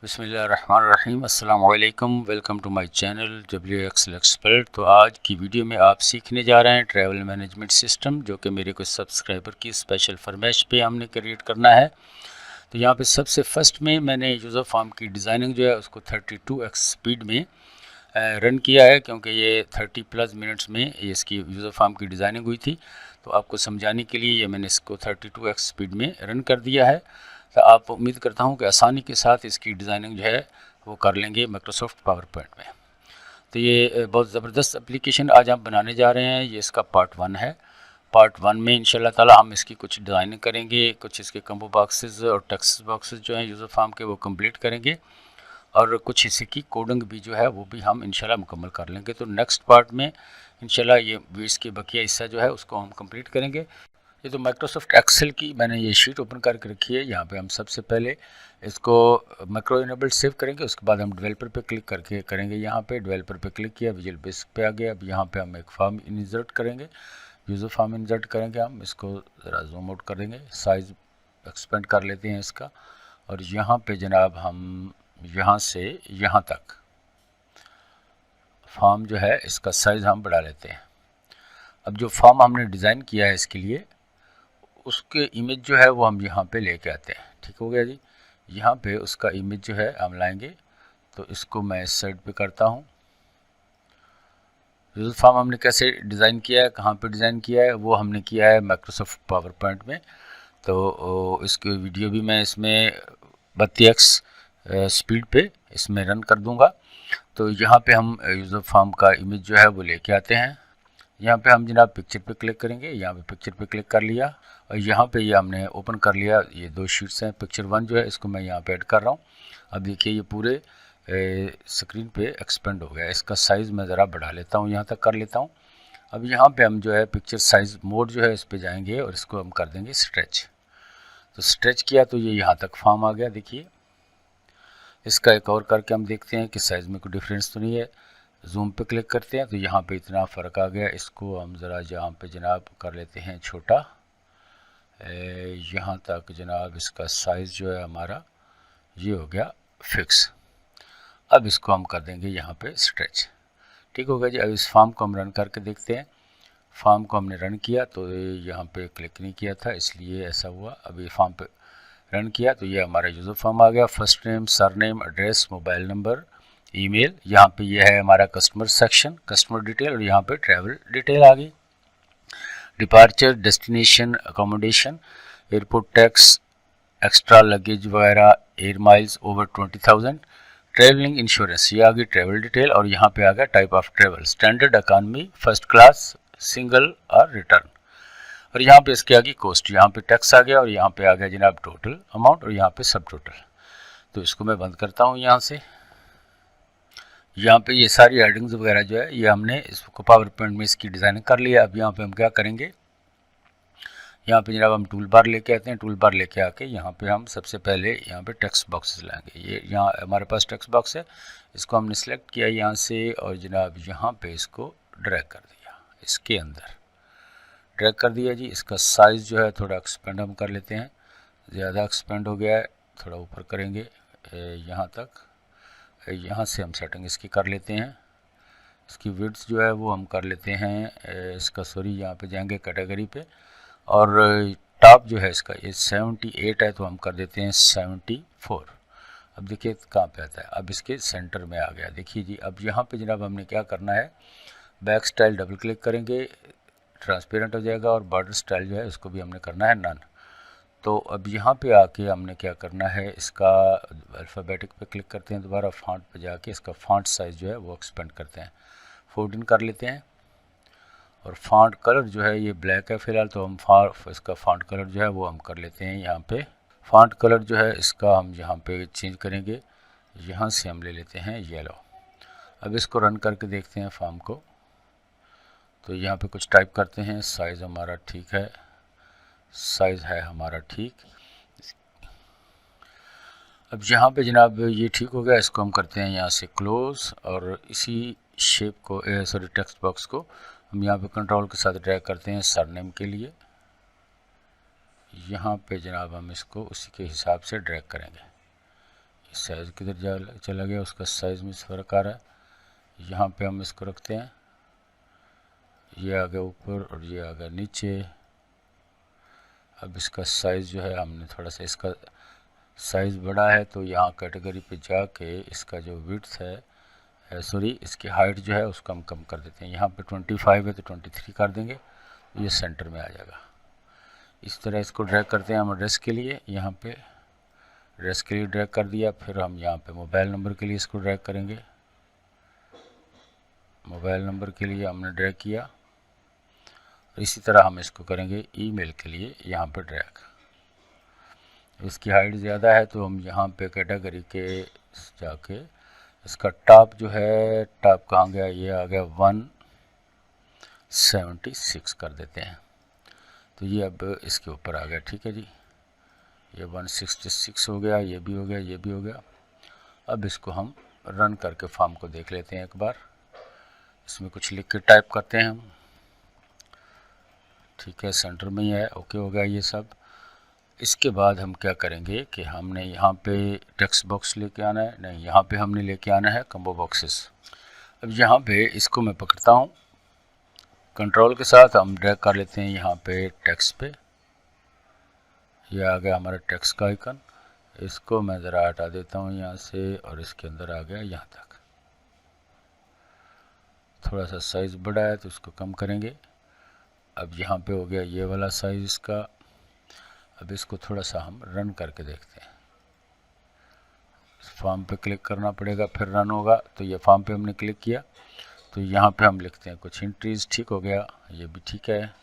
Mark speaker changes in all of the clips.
Speaker 1: बिस्मिल्लाहिर्रहमानिर्रहीम। अस्सलाम वालेकुम। Welcome to my channel WXL expert. तो आज की वीडियो में आप सीखने जा रहे हैं ट्रैवल मैनेजमेंट सिस्टम, जो कि मेरे कुछ सब्सक्राइबर की स्पेशल फरमाइश पे हमने क्रिएट करना है। तो यहाँ पे सबसे फर्स्ट में मैंने यूज़र फॉर्म की डिज़ाइनिंग जो है उसको 32x स्पीड में रन किया है, क्योंकि ये 30+ मिनट्स में ये इसकी यूज़र फॉर्म की डिज़ाइनिंग हुई थी। तो आपको समझाने के लिए ये मैंने इसको 32x स्पीड में रन कर दिया है। तो आप उम्मीद करता हूँ कि आसानी के साथ इसकी डिज़ाइनिंग जो है वो कर लेंगे माइक्रोसॉफ्ट पावर पॉइंट में। तो ये बहुत ज़बरदस्त एप्लीकेशन आज हम बनाने जा रहे हैं। ये इसका पार्ट 1 है। पार्ट 1 में इंशाल्लाह ताला हम इसकी कुछ डिज़ाइनिंग करेंगे, कुछ इसके कम्बो बॉक्सेस और टेक्स्ट बॉक्सेस जो हैं यूज़र फॉर्म के वो कंप्लीट करेंगे, और कुछ हिस्से की कोडिंग भी जो है वो भी हम इंशाल्लाह मुकम्मल कर लेंगे। तो नेक्स्ट पार्ट में इंशाल्लाह ये इसके बकिया हिस्सा जो है उसको हम कंप्लीट करेंगे। ये तो माइक्रोसॉफ्ट एक्सेल की मैंने ये शीट ओपन करके रखी है। यहाँ पे हम सबसे पहले इसको मैक्रो इनेबल्ड सेव करेंगे, उसके बाद हम डेवलपर पे क्लिक करके करेंगे। यहाँ पे डेवलपर पे क्लिक किया, विजुअल बेसिक पे आ गया। अब यहाँ पे हम एक फॉर्म इंसर्ट करेंगे, यूज़र फॉर्म इंसर्ट करेंगे। हम इसको ज़रा जूम आउट कर देंगे, साइज़ एक्सपेंड कर लेते हैं इसका, और यहाँ पे जनाब हम यहाँ से यहाँ तक फॉर्म जो है इसका साइज़ हम बढ़ा लेते हैं। अब जो फॉर्म हमने डिज़ाइन किया है इसके लिए, उसके इमेज जो है वो हम यहाँ पे लेके आते हैं। ठीक हो गया जी। यहाँ पे उसका इमेज जो है हम लाएंगे। तो इसको मैं इस साइड पे करता हूँ। यूज़र फॉर्म हमने कैसे डिज़ाइन किया है, कहाँ पे डिज़ाइन किया है, वो हमने किया है माइक्रोसॉफ्ट पावर पॉइंट में। तो इसकी वीडियो भी मैं इसमें 32x स्पीड पे इसमें रन कर दूंगा। तो यहाँ पे हम यूज़र फॉर्म का इमेज जो है वो लेके आते हैं। यहाँ पे हम जनाब पिक्चर पे क्लिक करेंगे। यहाँ पे पिक्चर पे क्लिक कर लिया, और यहाँ पे ये हमने ओपन कर लिया। ये दो शीट्स हैं। पिक्चर 1 जो है इसको मैं यहाँ पे ऐड कर रहा हूँ। अब देखिए ये पूरे स्क्रीन पे एक्सपेंड हो गया। इसका साइज़ मैं ज़रा बढ़ा लेता हूँ, यहाँ तक कर लेता हूँ। अब यहाँ पे हम जो है पिक्चर साइज़ मोड जो है इस पर जाएंगे और इसको हम कर देंगे स्ट्रेच। तो स्ट्रेच किया तो ये यहाँ तक फॉर्म आ गया। देखिए इसका एक और करके हम देखते हैं कि साइज़ में कोई डिफरेंस तो नहीं है। जूम पे क्लिक करते हैं तो यहाँ पे इतना फ़र्क आ गया। इसको हम ज़रा यहाँ पे जनाब कर लेते हैं छोटा, यहाँ तक जनाब इसका साइज़ जो है हमारा ये हो गया फिक्स। अब इसको हम कर देंगे यहाँ पे स्ट्रेच। ठीक हो गया जी। अब इस फॉर्म को हम रन करके देखते हैं। फॉर्म को हमने रन किया तो यहाँ पे क्लिक नहीं किया था, इसलिए ऐसा हुआ। अब ये फॉर्म पे रन किया तो ये हमारा यूज़र फॉर्म आ गया। First name, surname, address, mobile number, email. यहाँ पे ये है हमारा कस्टमर सेक्शन, कस्टमर डिटेल, और यहाँ पे ट्रैवल डिटेल आ गई। Departure, destination, accommodation, airport tax, extra luggage वगैरह, air miles over 20,000, travelling insurance, ये आ गई ट्रैवल डिटेल। और यहाँ पे आ गया type of travel, standard, economy, first class, single और रिटर्न। और यहाँ पे इसके आगे कॉस्ट, यहाँ पे टैक्स आ गया, और यहाँ पे आ गया जनाब टोटल अमाउंट, और यहाँ पे सब टोटल। तो इसको मैं बंद करता हूँ यहाँ से। यहाँ पे ये सारी हेडिंग्स वगैरह जो है ये हमने इसको पावर पॉइंट में इसकी डिज़ाइनिंग कर लिया। अब यहाँ पे हम क्या करेंगे, यहाँ पे जनाब हम टूल बार लेके आते हैं। टूल बार लेके आके यहाँ पे हम सबसे पहले यहाँ पे टेक्स्ट बॉक्सेस लाएंगे। ये यहाँ हमारे पास टेक्स्ट बॉक्स है, इसको हमने सेलेक्ट किया यहाँ से, और जनाब यहाँ पे इसको ड्रैग कर दिया, इसके अंदर ड्रैग कर दिया जी। इसका साइज़ जो है थोड़ा एक्सपेंड हम कर लेते हैं, ज़्यादा एक्सपेंड हो गया है, थोड़ा ऊपर करेंगे यहाँ तक। यहाँ से हम सेटिंग इसकी कर लेते हैं। इसकी विड्थ जो है वो हम कर लेते हैं इसका, सॉरी यहाँ पे जाएंगे कैटेगरी पे, और टॉप जो है इसका ये 78 है, तो हम कर देते हैं 74। अब देखिए कहाँ पे आता है, अब इसके सेंटर में आ गया। देखिए जी। अब यहाँ पे जनाब हमने क्या करना है, बैक स्टाइल डबल क्लिक करेंगे, ट्रांसपेरेंट हो जाएगा, और बॉर्डर स्टाइल जो है इसको भी हमने करना है नन। तो अब यहाँ पे आके हमने क्या करना है, इसका अल्फ़ाबेटिक पे क्लिक करते हैं, दोबारा फॉन्ट पे जाके इसका फॉन्ट साइज़ जो है वो एक्सपेंड करते हैं, 14 कर लेते हैं। और फॉन्ट कलर जो है ये ब्लैक है फ़िलहाल, तो हम इसका फॉन्ट कलर जो है वो हम कर लेते हैं यहाँ पे। फॉन्ट कलर जो है इसका हम यहाँ पे चेंज करेंगे, यहाँ से हम ले लेते हैं येलो। अब इसको रन करके देखते हैं फॉर्म को। तो यहाँ पे कुछ टाइप करते हैं, साइज़ हमारा ठीक है, साइज़ है हमारा ठीक। अब यहाँ पे जनाब ये ठीक हो गया। इसको हम करते हैं यहाँ से क्लोज़, और इसी शेप को सॉरी टेक्स्ट बॉक्स को हम यहाँ पे कंट्रोल के साथ ड्रैग करते हैं सरनेम के लिए। यहाँ पे जनाब हम इसको उसी के हिसाब से ड्रैग करेंगे, साइज़ किधर चला गया, उसका साइज़ में फ़र्क आ रहा है। यहाँ पे हम इसको रखते हैं, ये आ गया ऊपर और ये आ गया नीचे। अब इसका साइज़ जो है हमने थोड़ा सा, इसका साइज़ बड़ा है तो यहाँ कैटेगरी पे जाके इसका जो विड्थ है सॉरी इसकी हाइट जो है उसको हम कम कर देते हैं। यहाँ पे 25 है तो 23 कर देंगे, ये सेंटर में आ जाएगा। इस तरह इसको ड्रैग करते हैं हम एड्रेस के लिए, यहाँ पे एड्रेस के लिए ड्रैग कर दिया। फिर हम यहाँ पे मोबाइल नंबर के लिए इसको ड्रैग करेंगे, मोबाइल नंबर के लिए हमने ड्रैग किया। इसी तरह हम इसको करेंगे ईमेल के लिए, यहाँ पे ड्रैग। इसकी हाइट ज़्यादा है तो हम यहाँ पे कैटेगरी के जाके इसका टॉप जो है, टॉप कहाँ गया, ये आ गया 176 कर देते हैं। तो ये अब इसके ऊपर आ गया, ठीक है जी, ये 166 हो गया, ये भी हो गया, ये भी हो गया। अब इसको हम रन करके फॉर्म को देख लेते हैं एक बार। इसमें कुछ लिख के टाइप करते हैं हम, ठीक है, सेंटर में ही है, ओके हो गया ये सब। इसके बाद हम क्या करेंगे कि हमने यहाँ पे टेक्स्ट बॉक्स लेके आना है, नहीं यहाँ पे हमने लेके आना है कम्बो बॉक्सेस। अब यहाँ पे इसको मैं पकड़ता हूँ, कंट्रोल के साथ हम ड्रैग कर लेते हैं यहाँ पे टेक्स्ट पे, ये आ गया हमारा टेक्स्ट का आइकन। इसको मैं ज़रा हटा देता हूँ यहाँ से और इसके अंदर आ गया यहाँ तक। थोड़ा सा साइज़ बड़ा है तो इसको कम करेंगे। अब यहाँ पे हो गया ये वाला साइज़ इसका। अब इसको थोड़ा सा हम रन करके देखते हैं। फॉर्म पे क्लिक करना पड़ेगा फिर रन होगा। तो ये फॉर्म पे हमने क्लिक किया तो यहाँ पे हम लिखते हैं कुछ एंट्रीज, ठीक हो गया, ये भी ठीक है।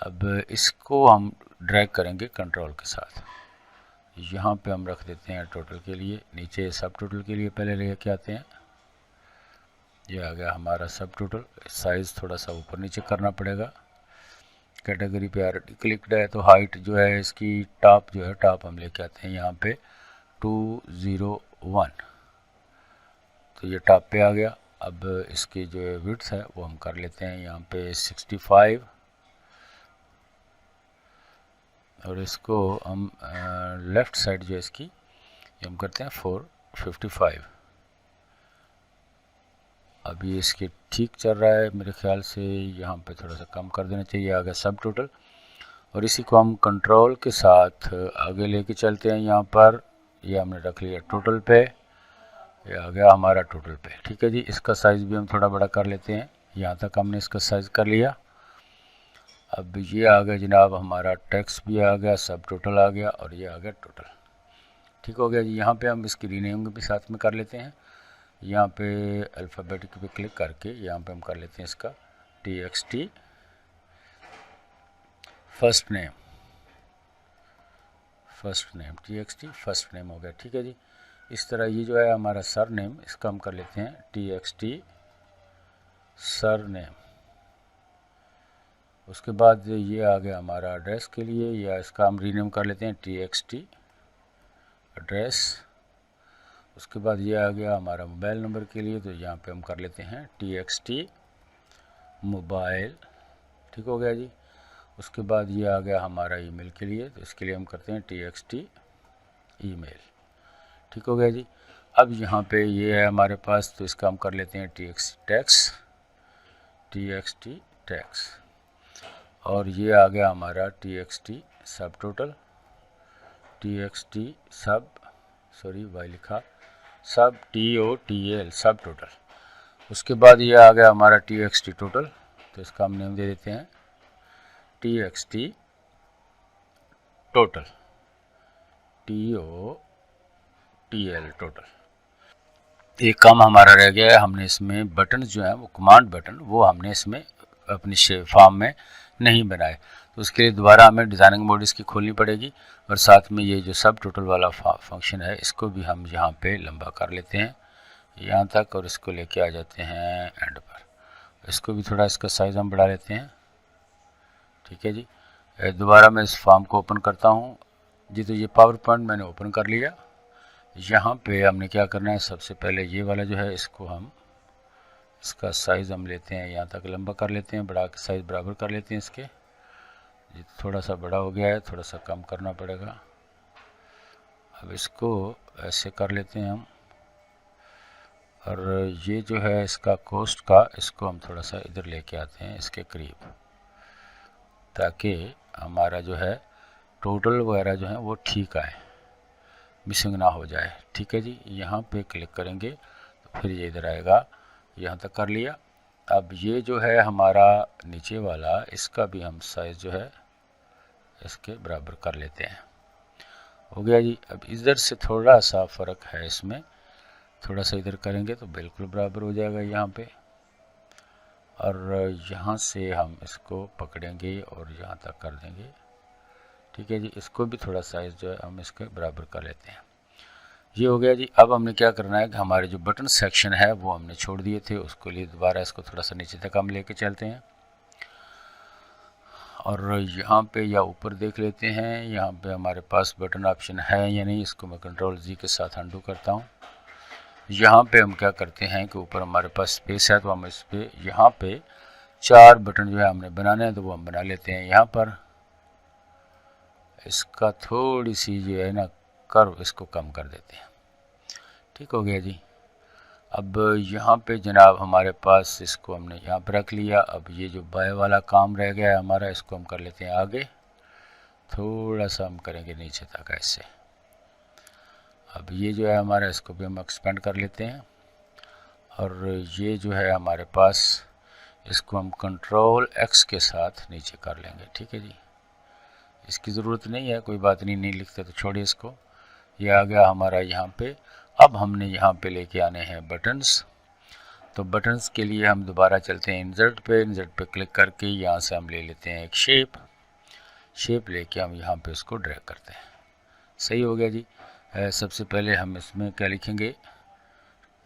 Speaker 1: अब इसको हम ड्रैग करेंगे कंट्रोल के साथ, यहाँ पे हम रख देते हैं टोटल के लिए, नीचे सब टोटल के लिए पहले लेके आते हैं। ये आ गया हमारा सब टोटल। साइज़ थोड़ा सा ऊपर नीचे करना पड़ेगा। कैटेगरी पे ऑलरेडी क्लिक्ड है तो हाइट जो है इसकी टॉप जो है, टॉप हम लेके आते हैं यहाँ पे 201, तो ये टॉप पे आ गया। अब इसकी जो है विड्थ है वो हम कर लेते हैं यहाँ पे 65 और इसको हम लेफ़्ट साइड जो है इसकी ये हम करते हैं 455। अभी इसके ठीक चल रहा है मेरे ख्याल से, यहाँ पे थोड़ा सा कम कर देना चाहिए। आ गया सब टोटल और इसी को हम कंट्रोल के साथ आगे लेके चलते हैं। यहाँ पर ये हमने रख लिया टोटल पे, ये आ गया हमारा टोटल पे, ठीक है जी। इसका साइज़ भी हम थोड़ा बड़ा कर लेते हैं, यहाँ तक हमने इसका साइज़ कर लिया। अब ये आ गया जनाब हमारा टेक्स्ट भी आ गया, सब टोटल आ गया और ये आ गया टोटल, ठीक हो गया जी। यहाँ पे हम इसकी रीनेम भी साथ में कर लेते हैं। यहाँ पे अल्फ़ाबेटिक पे क्लिक करके यहाँ पे हम कर लेते हैं इसका TXT first name, TXT first name हो गया, ठीक है जी। इस तरह ये जो है हमारा सर नेम, इसका हम कर लेते हैं TXT सर नेम। उसके बाद ये आ गया हमारा एड्रेस के लिए, या इसका हम रीनेम कर लेते हैं TXT एड्रेस। उसके बाद ये आ गया हमारा मोबाइल नंबर के लिए, तो यहाँ पे हम कर लेते हैं TXT मोबाइल, ठीक हो गया जी। उसके बाद ये आ गया हमारा ईमेल के लिए, तो इसके लिए हम करते हैं TXT ईमेल, ठीक हो गया जी। अब यहाँ पे ये है हमारे पास, तो इसका हम कर लेते हैं TXT टैक्स और ये आ गया हमारा TXT सब टोटल, TXT सब वाई लिखा सब TOTL सब टोटल। उसके बाद ये आ गया हमारा TXT टोटल, तो इसका हम नेम दे देते हैं TXT टोटल, TOTL टोटल। एक काम हमारा रह गया है, हमने इसमें बटन जो है वो कमांड बटन वो हमने इसमें अपनी फॉर्म में नहीं बनाए, तो उसके लिए दोबारा हमें डिज़ाइनिंग मोड इसकी खोलनी पड़ेगी और साथ में ये जो सब टोटल वाला फंक्शन है इसको भी हम यहाँ पे लंबा कर लेते हैं यहाँ तक और इसको लेके आ जाते हैं एंड पर। इसको भी थोड़ा इसका साइज़ हम बढ़ा लेते हैं, ठीक है जी। दोबारा मैं इस फॉर्म को ओपन करता हूँ जी। तो ये पावर पॉइंट मैंने ओपन कर लिया। यहाँ पे हमने क्या करना है, सबसे पहले ये वाला जो है इसको हम इसका साइज़ हम लेते हैं यहाँ तक लंबा कर लेते हैं, बढ़ा के साइज़ बराबर कर लेते हैं इसके। ये थोड़ा सा बड़ा हो गया है, थोड़ा सा कम करना पड़ेगा। अब इसको ऐसे कर लेते हैं हम, और ये जो है इसका कोस्ट का, इसको हम थोड़ा सा इधर लेके आते हैं इसके करीब, ताकि हमारा जो है टोटल वगैरह जो है वो ठीक आए, मिसिंग ना हो जाए। ठीक है जी, यहाँ पे क्लिक करेंगे तो फिर ये इधर आएगा, यहाँ तक कर लिया। अब ये जो है हमारा नीचे वाला, इसका भी हम साइज़ जो है इसके बराबर कर लेते हैं। हो गया जी। अब इधर से थोड़ा सा फ़र्क है इसमें, थोड़ा सा इधर करेंगे तो बिल्कुल बराबर हो जाएगा यहाँ पे, और यहाँ से हम इसको पकड़ेंगे और यहाँ तक कर देंगे। ठीक है जी, इसको भी थोड़ा साइज़ जो है हम इसके बराबर कर लेते हैं। ये हो गया जी। अब हमने क्या करना है कि हमारे जो बटन सेक्शन है वो हमने छोड़ दिए थे, उसके लिए दोबारा इसको थोड़ा सा नीचे तक हम लेके चलते हैं, और यहाँ पे या ऊपर देख लेते हैं, यहाँ पे हमारे पास बटन ऑप्शन है या नहीं। इसको मैं कंट्रोल जी के साथ अंडू करता हूँ। यहाँ पे हम क्या करते हैं कि ऊपर हमारे पास स्पेस है, तो हम इस पे यहाँ पे 4 बटन जो है हमने बनाने हैं, तो वो हम बना लेते हैं। यहाँ पर इसका थोड़ी सी जो है ना कर्व, इसको कम कर देते हैं। ठीक हो गया जी। अब यहाँ पे जनाब हमारे पास, इसको हमने यहाँ पे रख लिया। अब ये जो बाएं वाला काम रह गया है हमारा, इसको हम कर लेते हैं आगे, थोड़ा सा हम करेंगे नीचे तक ऐसे। अब ये जो है हमारा, इसको भी हम एक्सपेंड कर लेते हैं, और ये जो है हमारे पास, इसको हम कंट्रोल एक्स के साथ नीचे कर लेंगे। ठीक है जी, इसकी ज़रूरत नहीं है, कोई बात नहीं, नहीं लिखते तो छोड़िए इसको। ये आ गया हमारा यहाँ पे। अब हमने यहाँ पे लेके आने हैं बटन्स। तो बटन्स के लिए हम दोबारा चलते हैं इंसर्ट पे। इंसर्ट पे क्लिक करके यहाँ से हम ले लेते हैं एक शेप लेके हम यहाँ पे इसको ड्रैग करते हैं। सही हो गया जी। सबसे पहले हम इसमें क्या लिखेंगे,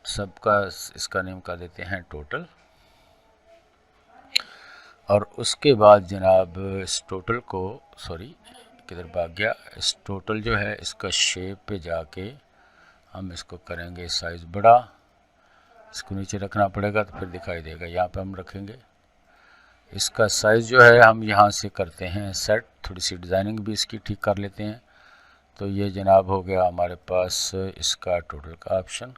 Speaker 1: सबका इसका नेम कर देते हैं टोटल, और उसके बाद जनाब इस टोटल को, सॉरी किधर भाग गया, इस टोटल जो है इसका शेप पे जाके हम इसको करेंगे साइज़ बड़ा। इसको नीचे रखना पड़ेगा तो फिर दिखाई देगा। यहाँ पे हम रखेंगे इसका साइज़ जो है, हम यहाँ से करते हैं सेट, थोड़ी सी डिज़ाइनिंग भी इसकी ठीक कर लेते हैं। तो ये जनाब हो गया हमारे पास इसका टोटल का ऑप्शन।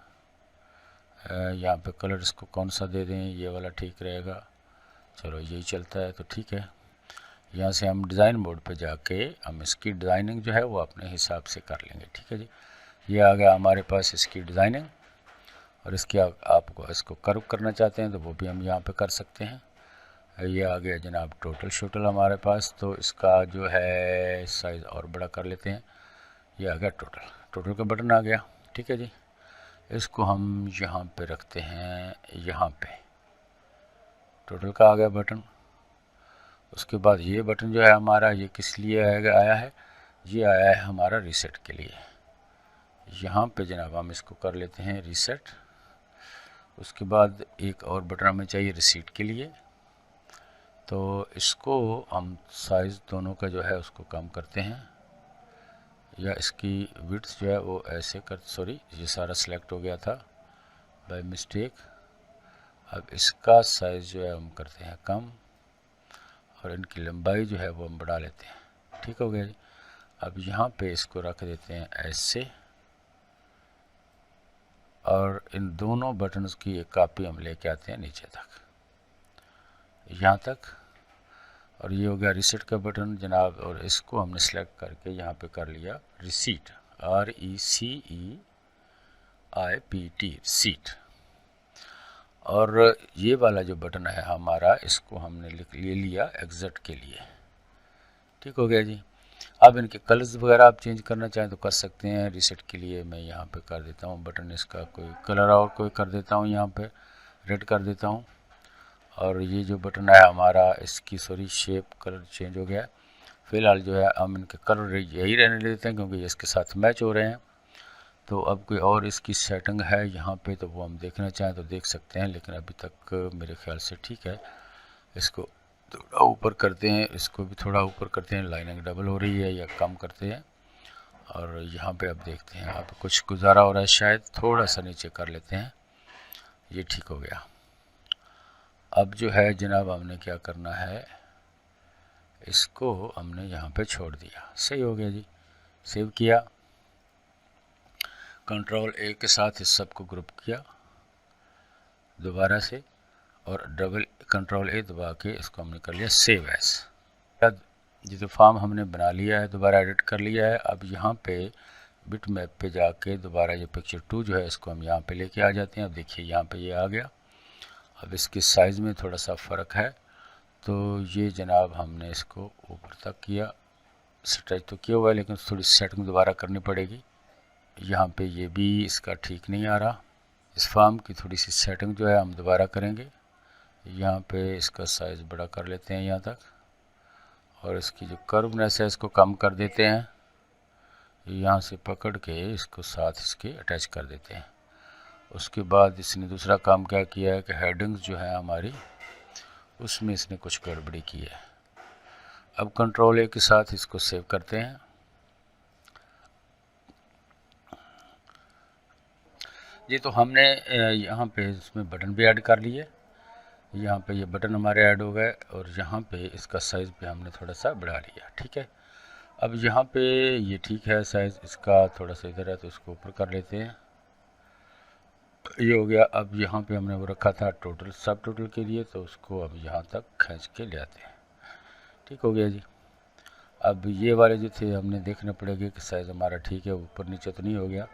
Speaker 1: यहाँ पे कलर इसको कौन सा दे दें, ये वाला ठीक रहेगा, चलो यही चलता है तो ठीक है। यहाँ से हम डिज़ाइन मोड पे जाके हम इसकी डिज़ाइनिंग जो है वो अपने हिसाब से कर लेंगे। ठीक है जी, ये आ गया हमारे पास इसकी डिज़ाइनिंग, और इसकी आपको इसको कर्व करना चाहते हैं तो वो भी हम यहाँ पे कर सकते हैं। ये आ गया जनाब टोटल हमारे पास, तो इसका जो है साइज़ और बड़ा कर लेते हैं। ये आ गया टोटल का बटन आ गया। ठीक है जी, इसको हम यहाँ पे रखते हैं, यहाँ पे टोटल का आ गया बटन। उसके बाद ये बटन जो है हमारा, ये किस लिए आया है, ये आया है हमारा रीसेट के लिए। यहाँ पे जनाब हम इसको कर लेते हैं रीसेट। उसके बाद एक और बटन हमें चाहिए रिसीट के लिए, तो इसको हम साइज़ दोनों का जो है उसको कम करते हैं, या इसकी विड्थ जो है वो ऐसे कर, सॉरी ये सारा सिलेक्ट हो गया था बाय मिस्टेक। अब इसका साइज़ जो है हम करते हैं कम, और इनकी लंबाई जो है वो हम बढ़ा लेते हैं। ठीक हो गया जी। अब यहाँ पे इसको रख देते हैं ऐसे, और इन दोनों बटन्स की एक कॉपी हम लेके आते हैं नीचे तक, यहाँ तक। और ये हो गया रिसीट का बटन जनाब, और इसको हमने सेलेक्ट करके यहाँ पे कर लिया रिसीट, RECEIPT सीट। और ये वाला जो बटन है हमारा, इसको हमने ले लिया एग्जिट के लिए। ठीक हो गया जी। अब इनके कलर्स वगैरह आप चेंज करना चाहें तो कर सकते हैं। रीसेट के लिए मैं यहाँ पे कर देता हूँ बटन, इसका कोई कलर और कोई कर देता हूँ, यहाँ पे रेड कर देता हूँ। और ये जो बटन है हमारा, इसकी सॉरी शेप कलर चेंज हो गया। फ़िलहाल जो है हम इनके कलर यही रहने देते हैं, क्योंकि इसके साथ मैच हो रहे हैं। तो अब कोई और इसकी सेटिंग है यहाँ पे, तो वो हम देखना चाहें तो देख सकते हैं, लेकिन अभी तक मेरे ख्याल से ठीक है। इसको थोड़ा ऊपर करते हैं, इसको भी थोड़ा ऊपर करते हैं, लाइनिंग डबल हो रही है या कम करते हैं। और यहाँ पे अब देखते हैं, अब कुछ गुजारा हो रहा है शायद, थोड़ा सा नीचे कर लेते हैं, ये ठीक हो गया। अब जो है जनाब हमने क्या करना है, इसको हमने यहाँ पे छोड़ दिया। सही हो गया जी, सेव किया। कंट्रोल ए के साथ इस सब को ग्रुप किया दोबारा से और डबल कंट्रोल ए दबा के इसको हमने कर लिया सेव एज। ये तो फॉर्म हमने बना लिया है, दोबारा एडिट कर लिया है। अब यहाँ पे बिट मैप पे जाके दोबारा ये पिक्चर 2 जो है इसको हम यहाँ पे लेके आ जाते हैं। अब देखिए यहाँ पे ये आ गया। अब इसकी साइज़ में थोड़ा सा फ़र्क है, तो ये जनाब हमने इसको ऊपर तक किया, स्ट्रेच तो किया हुआ है लेकिन थोड़ी सेटिंग दोबारा करनी पड़ेगी। यहाँ पे ये भी इसका ठीक नहीं आ रहा, इस फॉर्म की थोड़ी सी सेटिंग जो है हम दोबारा करेंगे। यहाँ पे इसका साइज़ बड़ा कर लेते हैं यहाँ तक, और इसकी जो कर्वनेस है इसको कम कर देते हैं। यहाँ से पकड़ के इसको साथ इसके अटैच कर देते हैं। उसके बाद इसने दूसरा काम क्या किया है कि हेडिंग्स जो है हमारी उसमें इसने कुछ गड़बड़ी की है। अब कंट्रोल ए के साथ इसको सेव करते हैं। ये तो हमने यहाँ पे इसमें बटन भी ऐड कर लिए। यहाँ पे ये बटन हमारे ऐड हो गए और यहाँ पे इसका साइज़ पे हमने थोड़ा सा बढ़ा लिया। ठीक है, अब यहाँ पे ये ठीक है साइज़ इसका, थोड़ा सा इधर है तो इसको ऊपर कर लेते हैं। ये हो गया। अब यहाँ पे हमने वो रखा था टोटल सब टोटल के लिए, तो उसको अब यहाँ तक खींच के ले आते हैं। ठीक हो गया जी। अब ये वाले जो थे हमने देखना पड़ेगा कि साइज़ हमारा ठीक है, ऊपर नीचे तो नहीं हो गया।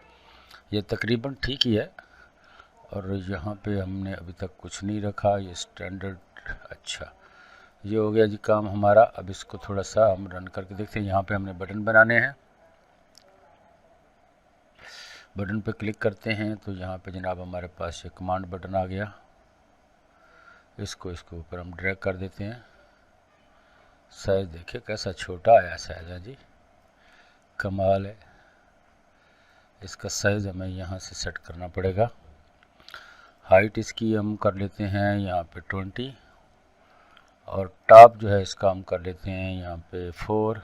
Speaker 1: ये तकरीबन ठीक ही है। और यहाँ पे हमने अभी तक कुछ नहीं रखा, ये स्टैंडर्ड। अच्छा, ये हो गया जी काम हमारा। अब इसको थोड़ा सा हम रन करके देखते हैं। यहाँ पे हमने बटन बनाने हैं, बटन पे क्लिक करते हैं तो यहाँ पे जनाब हमारे पास ये कमांड बटन आ गया। इसको ऊपर हम ड्रैग कर देते हैं। साइज़ देखिए कैसा छोटा आया साइज़ है जी, कमाल है। इसका साइज़ हमें यहाँ से सेट करना पड़ेगा। हाइट इसकी हम कर लेते हैं यहाँ पे 20, और टॉप जो है इसका हम कर लेते हैं यहाँ पे 4।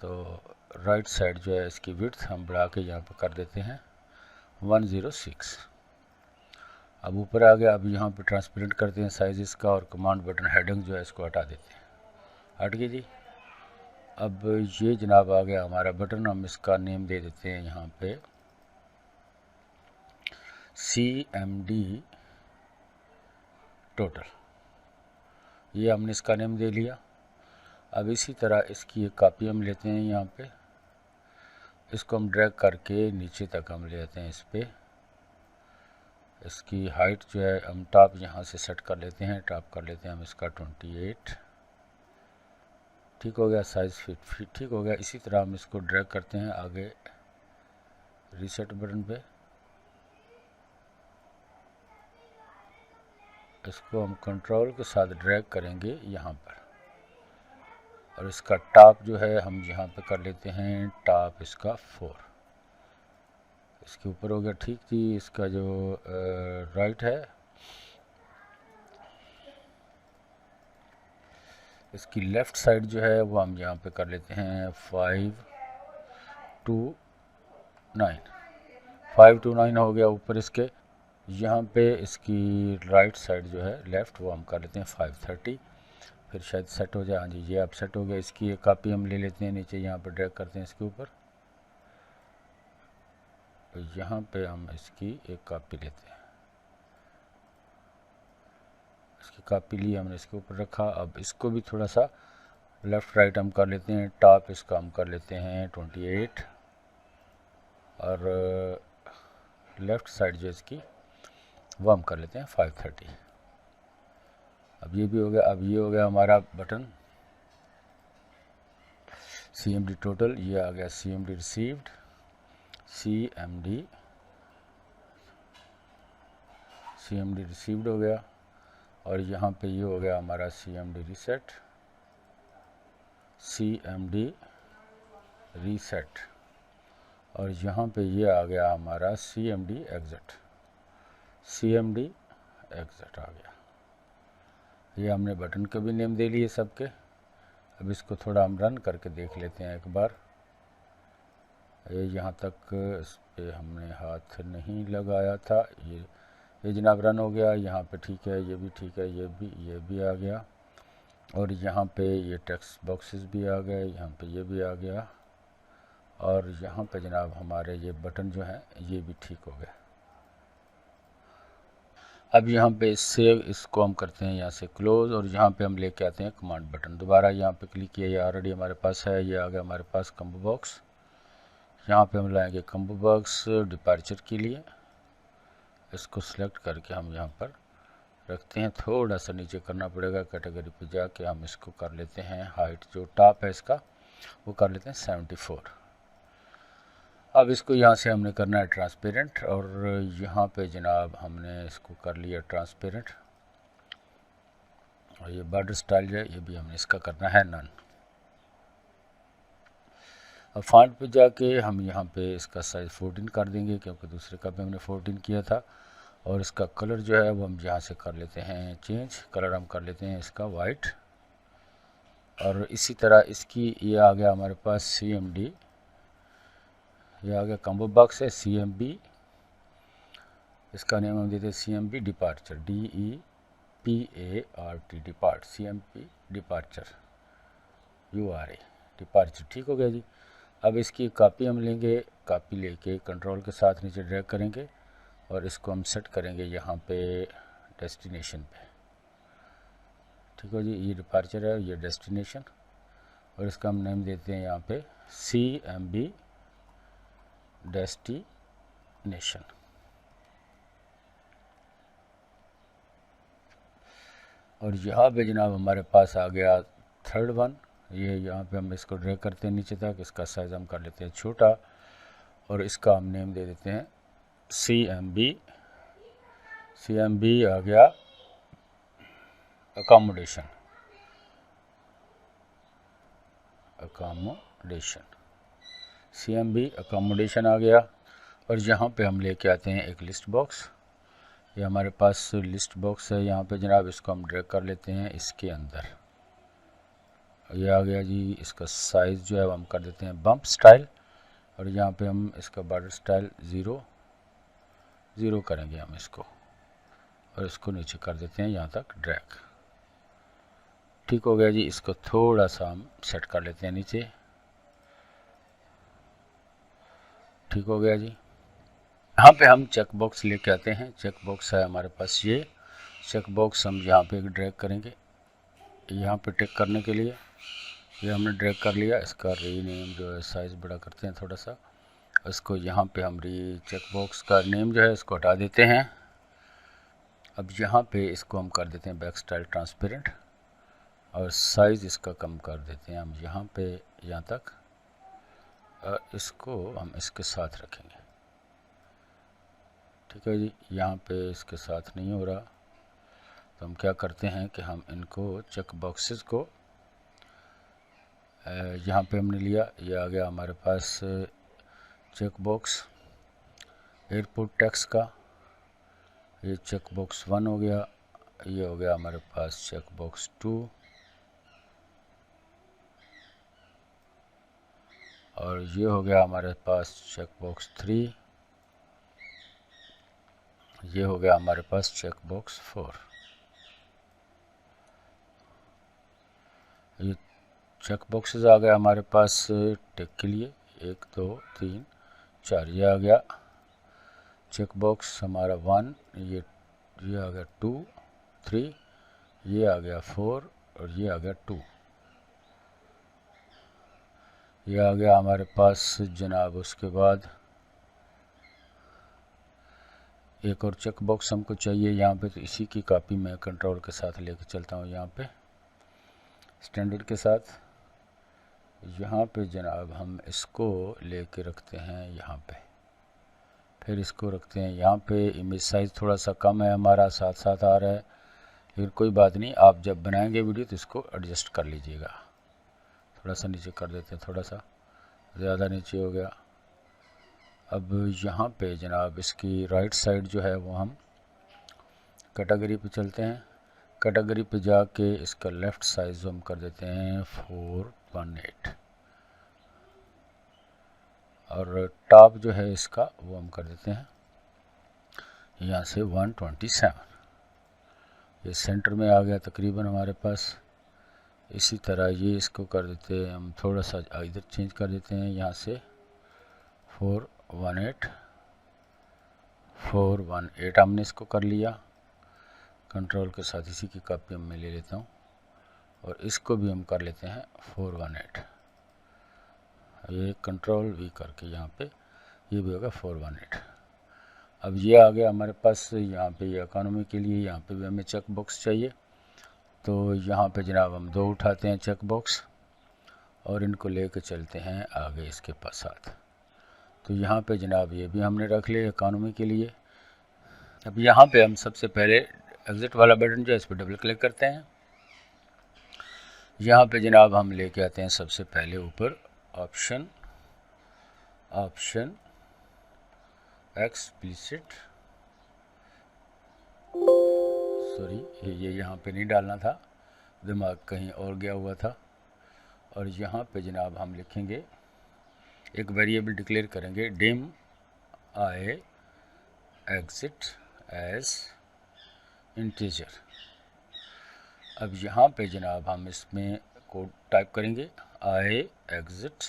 Speaker 1: तो राइट साइड जो है इसकी विड्थ हम बढ़ा के यहाँ पे कर देते हैं 106। अब ऊपर आ गया। अब यहाँ पे ट्रांसपेरेंट करते हैं साइज़ इसका, और कमांड बटन हेडिंग जो है इसको हटा देते हैं। हट गई जी। अब ये जनाब आ गया हमारा बटन। हम इसका नेम दे देते हैं यहाँ पे CMD टोटल, ये हमने इसका नेम दे लिया। अब इसी तरह इसकी एक कॉपी हम लेते हैं यहाँ पे, इसको हम ड्रैग करके नीचे तक हम ले आते हैं इस पे। इसकी हाइट जो है हम टॉप यहाँ से सेट कर लेते हैं, टॉप कर लेते हैं हम इसका 28। ठीक हो गया, साइज़ फिट ठीक हो गया। इसी तरह हम इसको ड्रैग करते हैं आगे रीसेट बटन पे। इसको हम कंट्रोल के साथ ड्रैग करेंगे यहाँ पर, और इसका टॉप जो है हम यहाँ पे कर लेते हैं टॉप इसका 4। इसके ऊपर हो गया। ठीक थी। इसका जो राइट है, इसकी लेफ़्ट साइड जो है वो हम यहाँ पे कर लेते हैं 5 to 9। 5 to 9 हो गया ऊपर इसके। यहाँ पे इसकी राइट साइड जो है लेफ़्ट, वो हम कर लेते हैं 530। फिर शायद सेट हो जाए। हाँ जी, ये अब सेट हो गया। इसकी एक कॉपी हम ले लेते हैं, नीचे यहाँ पे ड्रैग करते हैं इसके ऊपर। तो यहाँ पे हम इसकी एक कॉपी लेते हैं। इसकी कॉपी ली हमने, इसके ऊपर रखा। अब इसको भी थोड़ा सा लेफ़्ट राइट हम कर लेते हैं। टॉप इसका हम कर लेते हैं 28, और लेफ़्ट साइड जो इसकी वो हम कर लेते हैं 530। अब ये भी हो गया। अब ये हो गया हमारा बटन CMD टोटल। ये आ गया CMD रिसीव्ड, CMD रिसीव्ड हो गया। और यहाँ पे ये हो गया हमारा CMD रीसेट, CMD रीसेट। और यहाँ पे ये आ गया हमारा CMD एग्ज़िट, CMD एग्ज़िट आ गया। ये हमने बटन के भी नेम दे लिए सबके। अब इसको थोड़ा हम रन करके देख लेते हैं एक बार। ये यहाँ तक इस पे हमने हाथ नहीं लगाया था। ये जनाब रन हो गया। यहाँ पे ठीक है, ये भी ठीक है, ये भी आ गया। और यहाँ पे ये टेक्स्ट बॉक्सेस भी आ गए, यहाँ पे ये भी आ गया। और यहाँ पे जनाब हमारे ये बटन जो हैं ये भी ठीक हो गए। अब यहाँ पे सेव, इसको हम करते हैं यहाँ से क्लोज, और यहाँ पे हम लेके आते हैं कमांड बटन। दोबारा यहाँ पे क्लिक किया, ये ऑलरेडी हमारे पास है, ये आ गया हमारे पास कम्बो बॉक्स। यहाँ पे हम लाएंगे कम्बो बॉक्स डिपार्चर के लिए, इसको सिलेक्ट करके हम यहाँ पर रखते हैं। थोड़ा सा नीचे करना पड़ेगा, कैटेगरी पे जाके हम इसको कर लेते हैं हाइट, जो टॉप है इसका वो कर लेते हैं 74। अब इसको यहाँ से हमने करना है ट्रांसपेरेंट, और यहाँ पे जनाब हमने इसको कर लिया ट्रांसपेरेंट। और ये बॉर्डर स्टाइल जो है ये भी हमने इसका करना है नन। अब फॉन्ट पे जाके हम यहाँ पे इसका साइज़ 14 कर देंगे, क्योंकि दूसरे का भी हमने 14 किया था। और इसका कलर जो है वो हम यहाँ से कर लेते हैं चेंज, कलर हम कर लेते हैं इसका वाइट। और इसी तरह इसकी ये आ गया हमारे पास CMD, ये आ गया कम्बो बॉक्स है CMB, इसका नेम हम देते हैं CMB departure, DEPART depart, CMB departure URA departure. ठीक हो गया जी। अब इसकी कॉपी हम लेंगे, कॉपी लेके कंट्रोल के साथ नीचे ड्रैग करेंगे और इसको हम सेट करेंगे यहाँ पे डेस्टिनेशन पे। ठीक हो जी, ये डिपार्चर है, ये डेस्टिनेशन, और इसका हम नेम देते हैं यहाँ पे CMB डेस्टिनेशन। और यहाँ पे जनाब हमारे पास आ गया थर्ड वन, ये यहाँ पे हम इसको ड्रैग करते हैं नीचे तक, इसका साइज़ हम कर लेते हैं छोटा, और इसका हम नेम दे देते हैं CMB आ गया अकोमोडेशन, CMB अकोमोडेशन आ गया। और यहाँ पे हम लेके आते हैं एक लिस्ट बॉक्स, ये हमारे पास लिस्ट बॉक्स है यहाँ पे जनाब, इसको हम ड्रैग कर लेते हैं इसके अंदर, ये आ गया जी। इसका साइज़ जो है वो हम कर देते हैं बम्प स्टाइल, और यहाँ पे हम इसका बॉर्डर स्टाइल 0 करेंगे हम इसको, और इसको नीचे कर देते हैं यहाँ तक ड्रैग। ठीक हो गया जी। इसको थोड़ा सा हम सेट कर लेते हैं नीचे। ठीक हो गया जी। यहाँ पे हम चेक बॉक्स लेके आते हैं, चेक बॉक्स है हमारे पास, ये चेक बॉक्स हम यहाँ पे ड्रैग करेंगे, यहाँ पे टिक करने के लिए ये हमने ड्रैग कर लिया। इसका रीनेम जो है साइज़ बड़ा करते हैं थोड़ा सा, इसको यहाँ पे हम चेक बॉक्स का नेम जो है इसको हटा देते हैं। अब यहाँ पे इसको हम कर देते हैं बैक स्टाइल ट्रांसपेरेंट, और साइज़ इसका कम कर देते हैं हम यहाँ पे यहाँ तक, और इसको हम इसके साथ रखेंगे। ठीक है जी। यहाँ पे इसके साथ नहीं हो रहा, तो हम क्या करते हैं कि हम इनको चेक बॉक्सेस को यहाँ पे हमने लिया, ये आ गया हमारे पास चेक बॉक्स एयरपोर्ट टैक्स का, ये चेक बॉक्स 1 हो गया, ये हो गया हमारे पास चेक बॉक्स 2, और ये हो गया हमारे पास चेक बॉक्स 3, ये हो गया हमारे पास चेक बॉक्स 4। ये चेक बॉक्सेस आ गया हमारे पास टिक के लिए, 1 2 3 4, ये आ गया चेक बॉक्स हमारा 1, ये आ गया 2 3, ये आ गया 4, और ये आ गया 2, ये आ गया हमारे पास जनाब। उसके बाद एक और चेक बॉक्स हमको चाहिए यहाँ पे, तो इसी की कॉपी मैं कंट्रोल के साथ लेके चलता हूँ यहाँ पे स्टैंडर्ड के साथ। यहाँ पे जनाब हम इसको लेके रखते हैं यहाँ पे, फिर इसको रखते हैं यहाँ पे। इमेज साइज़ थोड़ा सा कम है हमारा, साथ साथ आ रहा है, फिर कोई बात नहीं, आप जब बनाएंगे वीडियो तो इसको एडजस्ट कर लीजिएगा। थोड़ा सा नीचे कर देते हैं, थोड़ा सा ज़्यादा नीचे हो गया। अब यहाँ पे जनाब इसकी राइट साइड जो है वो हम कैटेगरी पे चलते हैं, कैटेगरी पे जाके इसका लेफ़्ट साइज़ हम कर देते हैं 418, और टॉप जो है इसका वो हम कर देते हैं यहाँ से 127। ये सेंटर में आ गया तकरीबन हमारे पास। इसी तरह ये इसको कर देते हैं हम, थोड़ा सा इधर चेंज कर देते हैं यहाँ से 418 हमने इसको कर लिया। कंट्रोल के साथ इसी की कॉपी मैं ले लेता हूँ और इसको भी हम कर लेते हैं 418। ये कंट्रोल V करके यहाँ पे ये भी होगा 418। अब ये आ गया हमारे पास। यहाँ पे ये इकोनॉमी के लिए यहाँ पे भी हमें चेक बॉक्स चाहिए, तो यहाँ पे जनाब हम 2 उठाते हैं चेक बॉक्स और इनको लेके चलते हैं आगे इसके साथ। तो यहाँ पे जनाब ये भी हमने रख लिया इकोनॉमी के लिए। अब यहाँ पे हम सबसे पहले एग्ज़िट वाला बटन जो है इस पर डबल क्लिक करते हैं। यहाँ पे जनाब हम लेके आते हैं सबसे पहले ऊपर ऑप्शन एक्सप्लिसिट, सॉरी ये यहाँ पे नहीं डालना था, दिमाग कहीं और गया हुआ था। और यहाँ पे जनाब हम लिखेंगे, एक वेरिएबल डिक्लेयर करेंगे डिम आई एग्ज़िट एज इंटीजर। अब यहाँ पे जनाब हम इसमें कोड टाइप करेंगे आई एग्ज़िट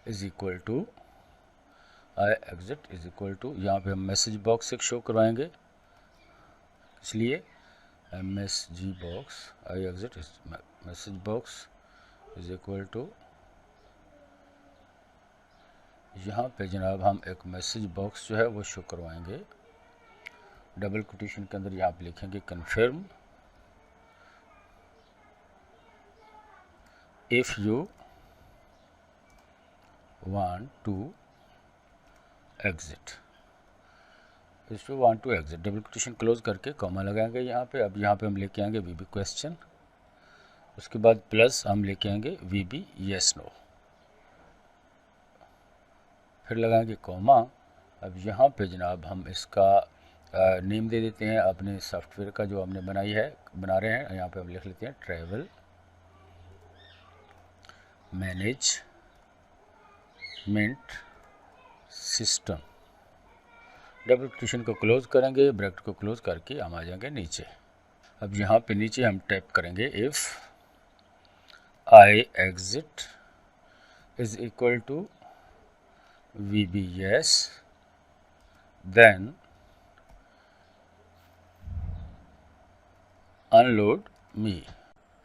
Speaker 1: इज़ इक्वल टू यहाँ पे हम मैसेज बॉक्स एक शो करवाएंगे, इसलिए MSG box I exit message box is equal to, यहाँ पे जनाब हम एक मैसेज बॉक्स जो है वो शो करवाएंगे। डबल कोटेशन के अंदर यहाँ पे लिखेंगे confirm if you want to exit, double quotation close करके कॉमा लगाएंगे यहाँ पे। अब यहाँ पे हम लेके आएंगे VB क्वेश्चन, उसके बाद प्लस हम लेके आएंगे VB येस नो, फिर लगाएंगे कॉमा। अब यहाँ पे जनाब हम इसका नेम दे देते हैं अपने सॉफ्टवेयर का जो हमने बना रहे हैं। यहाँ पे हम लिख लेते हैं travel management system. Double quotation को क्लोज करेंगे, ब्रैकेट को क्लोज करके हम आ जाएंगे नीचे। अब यहाँ पे नीचे हम टाइप करेंगे if I exit is equal to VB yes then unload me.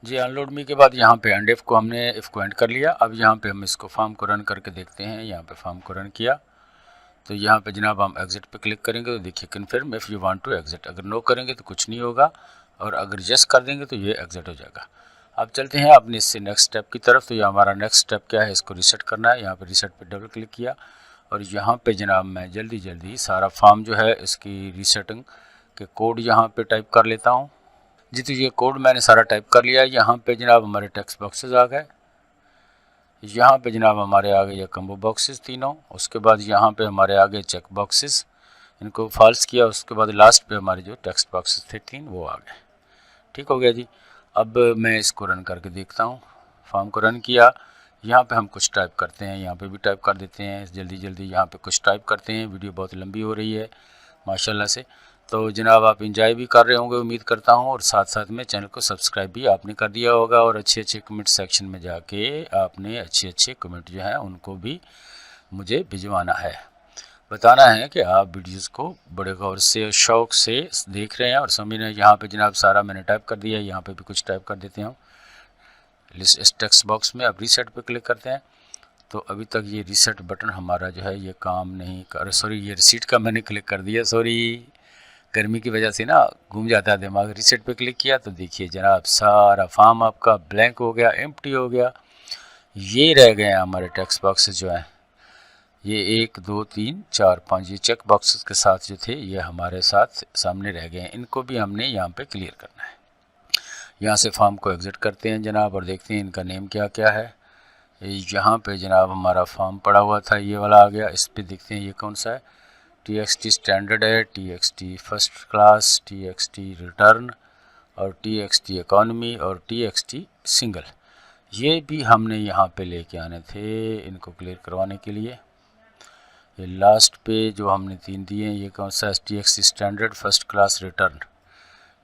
Speaker 1: जी अनलोड मी के बाद यहाँ पे एंड इफ को हमने इफ को एंड कर लिया। अब यहाँ पे हम इसको फॉर्म को रन करके देखते हैं। यहाँ पे फॉर्म को रन किया तो यहाँ पे जनाब हम एग्ज़िट पे क्लिक करेंगे तो देखिए confirm if you want to exit. अगर नो करेंगे तो कुछ नहीं होगा और अगर यस कर देंगे तो ये एग्ज़िट हो जाएगा। अब चलते हैं अपने इससे नेक्स्ट स्टेप की तरफ। तो ये हमारा नेक्स्ट स्टेप क्या है, इसको रीसेट करना है। यहाँ पे रीसेट पे डबल क्लिक किया और यहाँ पे जनाब मैं जल्दी सारा फॉर्म जो है इसकी रीसेटिंग के कोड यहाँ पे टाइप कर लेता हूँ। जी तो ये कोड मैंने सारा टाइप कर लिया। यहाँ पे जनाब हमारे टेक्स्ट बॉक्सेस आ गए, यहाँ पे जनाब हमारे आ गए ये कम्बो बॉक्सेस तीनों। उसके बाद यहाँ पे हमारे आ गए चेक बॉक्सेस, इनको फॉल्स किया। उसके बाद लास्ट पे हमारे जो टेक्स्ट बॉक्सेस थे 3 वो आ गए। ठीक हो गया जी। अब मैं इसको रन करके देखता हूँ। फॉर्म को रन किया, यहाँ पे हम कुछ टाइप करते हैं, यहाँ पे भी टाइप कर देते हैं जल्दी यहाँ पे कुछ टाइप करते हैं। वीडियो बहुत लंबी हो रही है माशाल्लाह से, तो जनाब आप इंजॉय भी कर रहे होंगे उम्मीद करता हूँ। और साथ में चैनल को सब्सक्राइब भी आपने कर दिया होगा और अच्छे कमेंट सेक्शन में जाके आपने अच्छे कमेंट जो हैं उनको भी मुझे भिजवाना है, बताना है कि आप वीडियोस को बड़े गौर से शौक़ से देख रहे हैं और समझ रहे हैं। यहाँ पे जनाब सारा मैंने टाइप कर दिया, यहाँ पे भी कुछ टाइप कर देते हैं इस टेक्स्ट बॉक्स में। अब रीसेट पे क्लिक करते हैं तो अभी तक ये रीसेट बटन हमारा जो है ये काम नहीं कर, सॉरी ये रिसीट का मैंने क्लिक कर दिया, सॉरी गर्मी की वजह से ना घूम जाता है दिमाग। रीसेट पे क्लिक किया तो देखिए जनाब सारा फॉर्म आपका ब्लैंक हो गया, एम्प्टी हो गया। ये रह गए हैं हमारे टेक्स्ट बॉक्सेस जो हैं, ये 1 2 3 4 5 ये चेक बॉक्सेस के साथ जो थे ये हमारे साथ सामने रह गए हैं। इनको भी हमने यहाँ पे क्लियर करना है। यहाँ से फॉर्म को एग्ज़िट करते हैं जनाब और देखते हैं इनका नेम क्या क्या है। यहाँ पे जनाब हमारा फॉर्म पड़ा हुआ था, ये वाला आ गया। इस पे देखते हैं ये कौन सा है। TXT स्टैंडर्ड है, TXT first class, TXT return और TXT इकॉनमी और TXT सिंगल। ये भी हमने यहाँ पे लेके आने थे इनको क्लियर करवाने के लिए। ये लास्ट पे जो हमने 3 दिए हैं ये कौन सा है, TXT standard first class return,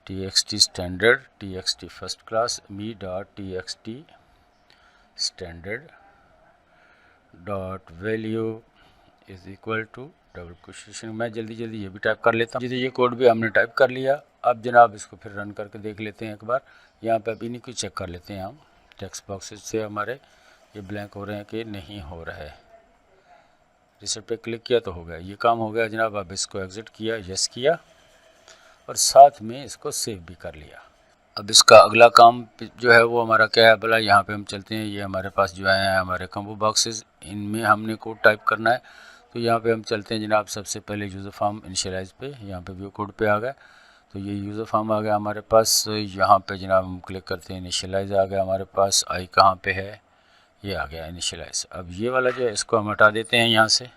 Speaker 1: TXT standard, TXT first class, me.txt standard dot value is equal to double question. मैं जल्दी ये भी टाइप कर लेता हूँ। ये कोड भी हमने टाइप कर लिया। अब जनाब इसको फिर रन करके देख लेते हैं एक बार। यहाँ पे अब इन्हीं को चेक कर लेते हैं हम। टेक्स्ट बॉक्सेस से हमारे ये ब्लैंक हो रहे हैं कि नहीं हो रहा है। रिसेट पे क्लिक किया तो हो गया, ये काम हो गया जनाब। अब इसको एग्ज़िट किया, यस किया, और साथ में इसको सेव भी कर लिया। अब इसका अगला काम जो है वो हमारा क्या है भला, यहाँ पे हम चलते हैं। ये हमारे पास जो है हमारे कॉम्बो बॉक्सेस, इनमें हमने कोड टाइप करना है। तो यहाँ पे हम चलते हैं जनाब। सबसे पहले यूज़र फॉर्म इनिशियलाइज पे, यहाँ पे व्यू कोड पे आ गया। तो ये यूज़र फॉर्म आ गया हमारे पास। यहाँ पे जनाब हम क्लिक करते हैं, इनिशियलाइज आ गया हमारे पास। आई कहाँ पे है, ये आ गया इनिशियलाइज। अब ये वाला जो है इसको हम हटा देते हैं यहाँ से,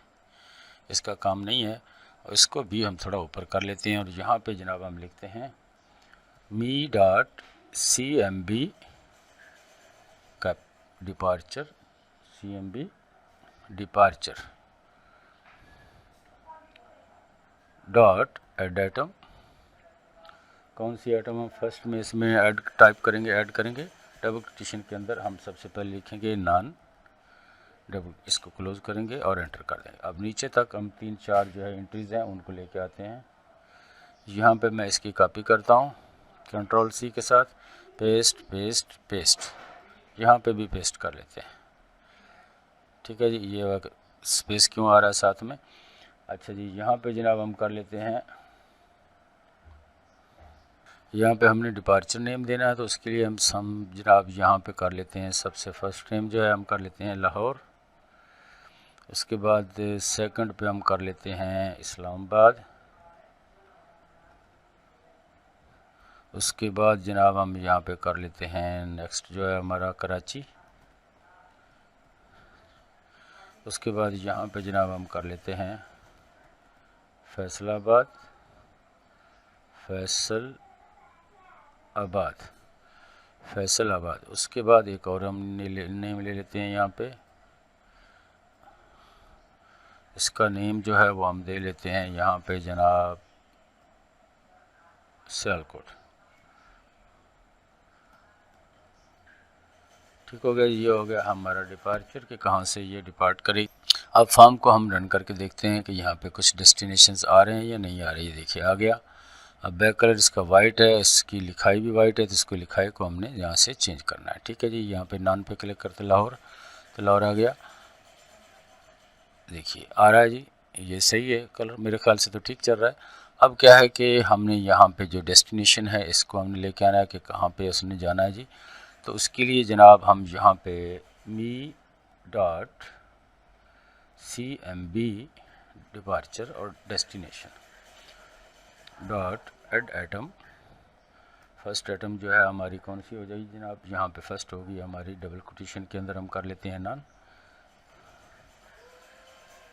Speaker 1: इसका काम नहीं है। और इसको भी हम थोड़ा ऊपर कर लेते हैं, और यहाँ पे जनाब हम लिखते हैं मी डॉट CMB का departure, CMB departure dot add item. कौन सी आइटम हम फर्स्ट में इसमें ऐड टाइप करेंगे, ऐड करेंगे। डबल कोटेशन के अंदर हम सबसे पहले लिखेंगे नॉन, डबल, इसको क्लोज करेंगे और एंटर कर देंगे। अब नीचे तक हम 3-4 जो है एंट्रीज हैं उनको लेके आते हैं। यहाँ पे मैं इसकी कॉपी करता हूँ कंट्रोल C के साथ, पेस्ट पेस्ट पेस्ट, यहाँ पे भी पेस्ट कर लेते हैं। ठीक है जी, ये स्पेस क्यों आ रहा है साथ में। अच्छा जी, यहाँ पे जनाब हम कर लेते हैं, यहाँ पे हमने डिपार्चर नेम देना है। तो उसके लिए हम जनाब यहाँ पे कर लेते हैं, सबसे फर्स्ट नेम जो है हम कर लेते हैं लाहौर। उसके बाद सेकंड पे हम कर लेते हैं इस्लामाबाद। उसके बाद जनाब हम यहाँ पे कर लेते हैं नेक्स्ट जो है हमारा कराची। उसके बाद यहाँ पे जनाब हम कर लेते हैं फैसलाबाद, फैसलाबाद। उसके बाद एक और हम नेम ले लेते हैं यहाँ पे। इसका नेम जो है वो हम दे लेते हैं यहाँ पे जनाब सियालकोट। ठीक हो गया, ये हो गया हमारा डिपार्चर के कहाँ से ये डिपार्ट करेगी। अब फॉर्म को हम रन करके देखते हैं कि यहाँ पे कुछ डेस्टिनेशंस आ रहे हैं या नहीं आ रही है। देखिए आ गया। अब बैक कलर इसका वाइट है, इसकी लिखाई भी वाइट है, तो इसको लिखाई को हमने यहाँ से चेंज करना है। ठीक है जी, यहाँ पे नॉन पे क्लिक करते लाहौर, तो लाहौर आ गया। देखिए आ रहा है जी, ये सही है कलर, मेरे ख्याल से तो ठीक चल रहा है। अब क्या है कि हमने यहाँ पे जो डेस्टिनेशन है इसको हमने लेके आना है कि कहाँ पे उसने जाना है जी। तो उसके लिए जनाब हम यहाँ पे मी डॉट CMB डिपार्चर और destination dot add item. First item जो है हमारी कौन सी हो जाएगी जनाब, यहाँ पे फर्स्ट होगी हमारी, डबल कोटेशन के अंदर हम कर लेते हैं नॉन,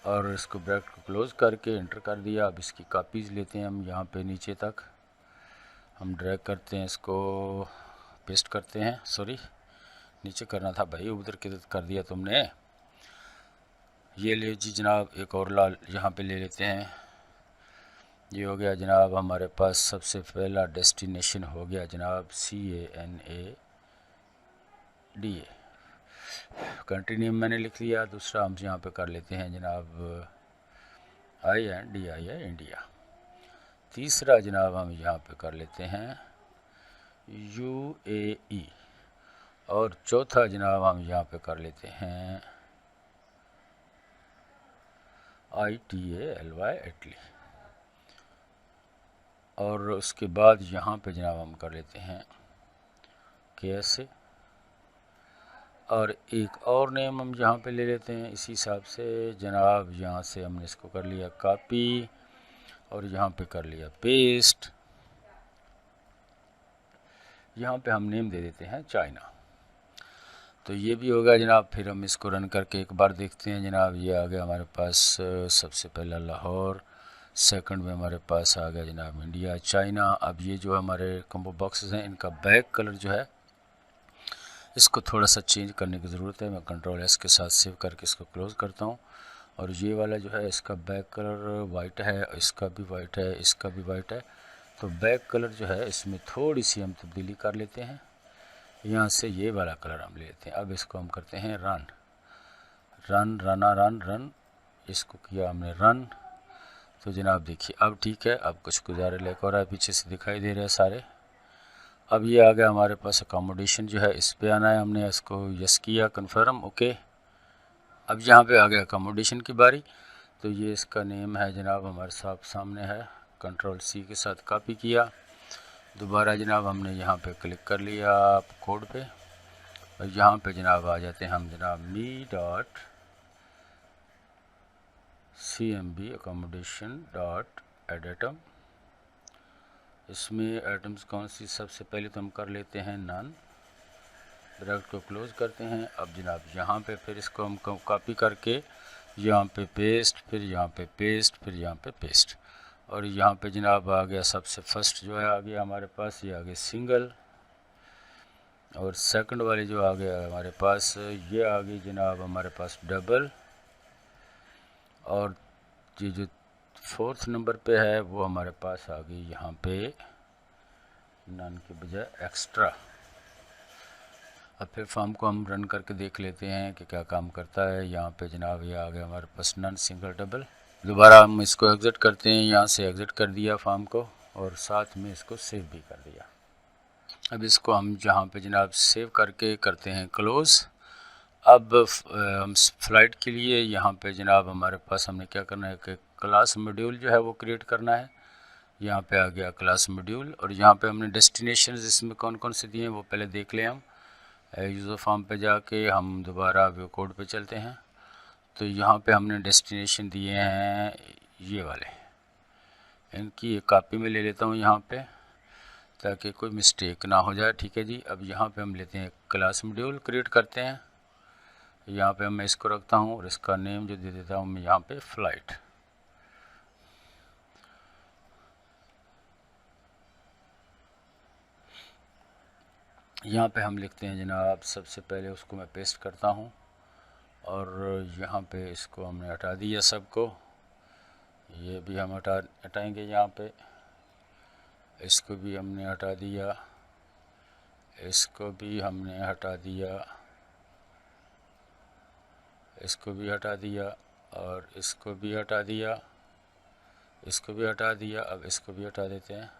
Speaker 1: और इसको ब्रैकेट को क्लोज करके एंटर कर दिया। अब इसकी कॉपीज़ लेते हैं हम, यहाँ पे नीचे तक हम ड्रैग करते हैं, इसको पेस्ट करते हैं। सॉरी, नीचे करना था भाई, उधर किधर कर दिया तुमने। ये ले जी जनाब, एक और लाल यहाँ पे ले लेते हैं। ये हो गया जनाब हमारे पास सबसे पहला डेस्टिनेशन हो गया जनाब CANADA, कंट्री नेम मैंने लिख लिया। दूसरा हम यहाँ पे कर लेते हैं जनाब INDIA, इंडिया। तीसरा जनाब हम यहाँ पे कर लेते हैं UAE, और चौथा जनाब हम यहाँ पे कर लेते हैं ITALY, इटली। और उसके बाद यहाँ पे जनाब हम कर लेते हैं KSA, और एक और नेम हम यहाँ पे ले लेते हैं इसी हिसाब से जनाब। यहाँ से हमने इसको कर लिया कॉपी और यहाँ पे कर लिया पेस्ट। यहाँ पे हम नेम दे देते हैं चाइना। तो ये भी होगा जनाब। फिर हम इसको रन करके एक बार देखते हैं जनाब। ये आ गया हमारे पास सबसे पहला लाहौर, सेकंड में हमारे पास आ गया जनाब इंडिया, चाइना। अब ये जो हमारे कॉम्बो बॉक्सेस हैं इनका बैक कलर जो है इसको थोड़ा सा चेंज करने की ज़रूरत है। मैं कंट्रोल S के साथ सेव करके इसको क्लोज़ करता हूँ। और ये वाला जो है इसका बैक कलर वाइट है, इसका भी वाइट है, इसका भी वाइट है। तो बैक कलर जो है इसमें थोड़ी सी हम तब्दीली कर लेते हैं। यहाँ से ये वाला कलर हम ले लेते हैं। अब इसको हम करते हैं रन, इसको किया हमने रन। तो जनाब देखिए अब ठीक है, अब कुछ गुजारे लेकर और पीछे से दिखाई दे रहे हैं सारे। अब ये आ गया हमारे पास अकोमोडेशन जो है, इस पे आना है, हमने इसको यस किया, कन्फर्म, ओके। अब यहाँ पे आ गया अकोमोडेशन की बारी। तो ये इसका नेम है जनाब, हमारे सामने है, कंट्रोल सी के साथ कॉपी किया। दोबारा जनाब हमने यहाँ पे क्लिक कर लिया कोड पे, और यहाँ पे जनाब आ जाते हैं हम जनाब me.cmb accommodation.add atom। इसमें एटम्स कौन सी, सबसे पहले तो हम कर लेते हैं नन, ब्रैकेट को क्लोज करते हैं। अब जनाब यहाँ पे फिर इसको हम कॉपी करके यहाँ पे पेस्ट, फिर यहाँ पे पेस्ट, फिर यहाँ पे पेस्ट, और यहाँ पे जनाब आ गया सबसे फर्स्ट जो है आ गया हमारे पास, ये आ गया सिंगल, और सेकंड वाली जो आ गया हमारे पास ये आ गई जनाब हमारे पास डबल, और ये जो फोर्थ नंबर पे है वो हमारे पास आ गई यहाँ पे नन के बजाय एक्स्ट्रा। अब फिर फॉर्म को हम रन करके देख लेते हैं कि क्या काम करता है। यहाँ पे जनाब ये आ गया हमारे पास नन, सिंगल, डबल। दोबारा हम इसको एग्ज़िट करते हैं, यहाँ से एग्ज़िट कर दिया फॉर्म को, और साथ में इसको सेव भी कर दिया। अब इसको हम जहाँ पे जनाब सेव करके करते हैं क्लोज़। अब हम फ्लाइट के लिए यहाँ पे जनाब हमारे पास हमने क्या करना है कि क्लास मॉड्यूल जो है वो क्रिएट करना है। यहाँ पे आ गया क्लास मॉड्यूल, और यहाँ पे हमने डेस्टिनेशन इसमें कौन कौन से दिए हैं वो पहले देख लें। हम यूज़र फॉर्म पे जाके हम दोबारा व्यू कोड पे चलते हैं। तो यहाँ पे हमने डेस्टिनेशन दिए हैं ये वाले, इनकी एक कॉपी में ले लेता हूँ यहाँ पे ताकि कोई मिस्टेक ना हो जाए। ठीक है जी। अब यहाँ पे हम लेते हैं क्लास मॉड्यूल क्रिएट करते हैं। यहाँ पे मैं इसको रखता हूँ और इसका नेम जो दे देता हूँ मैं यहाँ पे फ्लाइट। यहाँ पे हम लिखते हैं जनाब, सबसे पहले उसको मैं पेस्ट करता हूँ, और यहाँ पे इसको हमने हटा दिया सबको, ये भी हम हटाएंगे यहाँ पे, इसको भी हमने हटा दिया, इसको भी हमने हटा दिया, इसको भी हटा दिया, और इसको भी हटा दिया, इसको भी हटा दिया। अब इसको भी हटा देते हैं।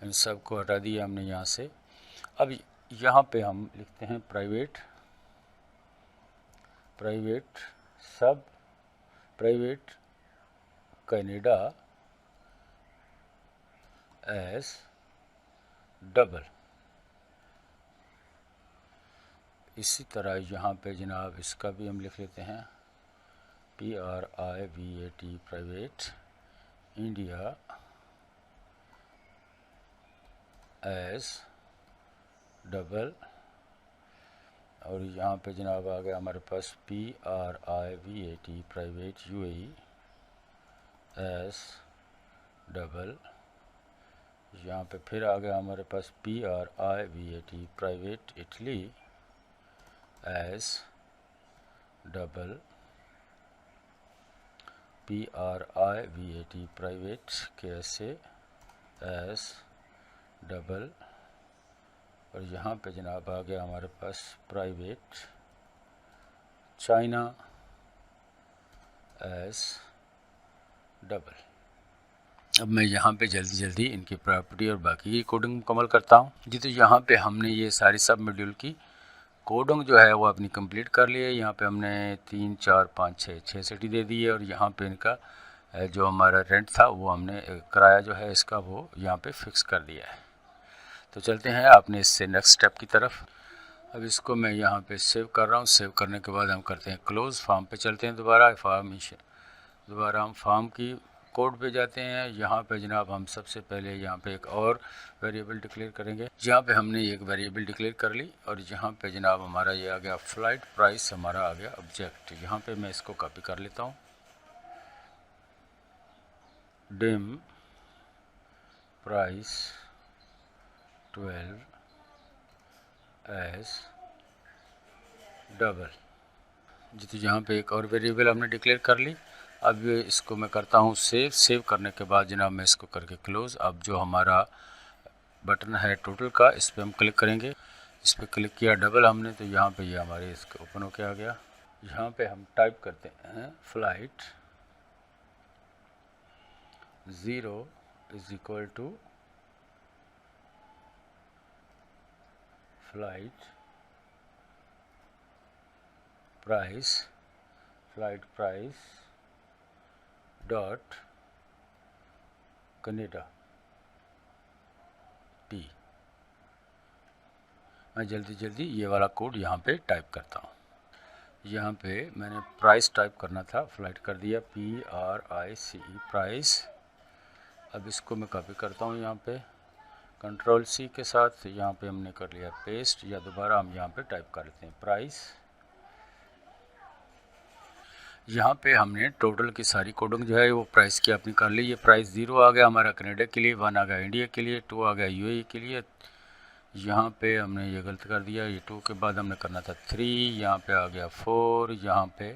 Speaker 1: इन सब को हटा दिया हमने यहाँ से। अब यहाँ पे हम लिखते हैं प्राइवेट सब प्राइवेट कनाडा एस डबल। इसी तरह यहाँ पे जनाब इसका भी हम लिख लेते हैं PRIVAT private India S double, और यहाँ पे जनाब आ गया हमारे पास PRIVAT private UAE S double. यहाँ पे फिर आ गया हमारे पास PRIVAT private Italy S double, PRIVAT private KSA S double, और यहाँ पे जनाब आ गया हमारे पास प्राइवेट चाइना एस डबल। अब मैं यहाँ पे जल्दी इनकी प्रॉपर्टी और बाकी की कोडिंग मुकम्मल करता हूँ जी। तो यहाँ पे हमने ये सारी सब मॉड्यूल की कोडिंग जो है वो अपनी कंप्लीट कर ली है। यहाँ पे हमने 3 4 5 6 सिटी दे दी है, और यहाँ पे इनका जो हमारा रेंट था वो हमने किराया जो है इसका वो यहाँ पे फिक्स कर दिया है। तो चलते हैं अपने इससे नेक्स्ट स्टेप की तरफ। अब इसको मैं यहाँ पे सेव कर रहा हूँ। सेव करने के बाद हम करते हैं क्लोज़। फॉर्म पे चलते हैं दोबारा हम फॉर्म की कोड पे जाते हैं। यहाँ पे जनाब हम सबसे पहले यहाँ पे एक और वेरिएबल डिक्लेयर करेंगे। यहाँ पे हमने एक वेरिएबल डिक्लेयर कर ली, और यहाँ पे जनाब हमारा ये आ गया फ्लाइट प्राइस, हमारा आ गया ऑब्जेक्ट। यहाँ पे मैं इसको कॉपी कर लेता हूँ, डिम प्राइस 12 एस डबल जी। तो यहाँ पे एक और वेरिएबल हमने डिक्लेयर कर ली। अब इसको मैं करता हूँ सेव करने के बाद जनाब मैं इसको करके क्लोज़। अब जो हमारा बटन है टोटल का, इस पर हम क्लिक करेंगे। इस पर क्लिक किया डबल हमने, तो यहाँ पे ये हमारे इसके ओपन होके आ गया। यहाँ पे हम टाइप करते हैं flight 0 is equal to flight price dot Canada T. मैं जल्दी ये वाला कोड यहाँ पे टाइप करता हूँ। यहाँ पे मैंने प्राइस टाइप करना था, फ्लाइट कर दिया PRICE प्राइस। अब इसको मैं कॉपी करता हूँ यहाँ पे कंट्रोल C के साथ, यहाँ पे हमने कर लिया पेस्ट, या दोबारा हम यहाँ पे टाइप कर लेते हैं प्राइस। यहाँ पे हमने टोटल की सारी कोडिंग जो है वो प्राइस की अपनी कर ली। ये प्राइस 0 आ गया हमारा कनाडा के लिए, 1 आ गया इंडिया के लिए, 2 आ गया UAE के लिए। यहाँ पे हमने ये गलत कर दिया, ये 2 के बाद हमने करना था 3, यहाँ पे आ गया 4, यहाँ पे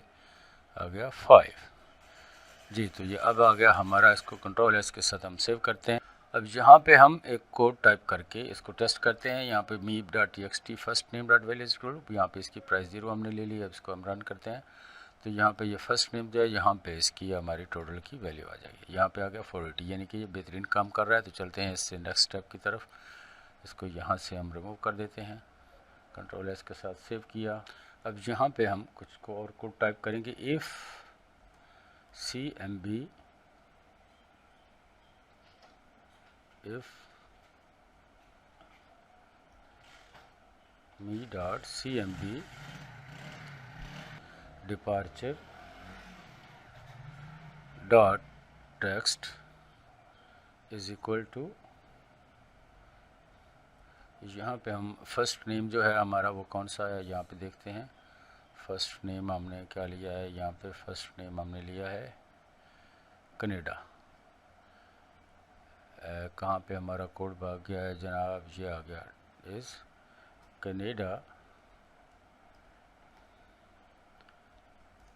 Speaker 1: आ गया 5 जी। तो ये अब आ गया हमारा, इसको कंट्रोल S के साथ हम सेव करते हैं। अब यहाँ पे हम एक कोड टाइप करके इसको टेस्ट करते हैं। यहाँ पे meep.txt first name dot values group, यहाँ पे इसकी प्राइस 0 हमने ले ली। अब इसको हम रन करते हैं तो यहाँ पे ये फर्स्ट नेम जो है, यहाँ पे इसकी हमारी टोटल की वैल्यू आ जाएगी। यहाँ पे आ गया 480, यानी कि ये बेहतरीन काम कर रहा है। तो चलते हैं इससे नेक्स्ट स्टेप की तरफ। इसको यहाँ से हम रिमूव कर देते हैं, कंट्रोल S के साथ सेव किया। अब यहाँ पे हम कुछ को और कोड टाइप करेंगे, if CMB me.cmb departure dot text is equal to, यहाँ पे हम फर्स्ट नेम जो है हमारा वो कौन सा है यहाँ पे देखते हैं। फर्स्ट नेम हमने क्या लिया है, यहाँ पे फर्स्ट नेम हमने लिया है कनाडा। कहाँ पे हमारा कोड भाग गया है जनाब, ये आ गया, इज़ कनाडा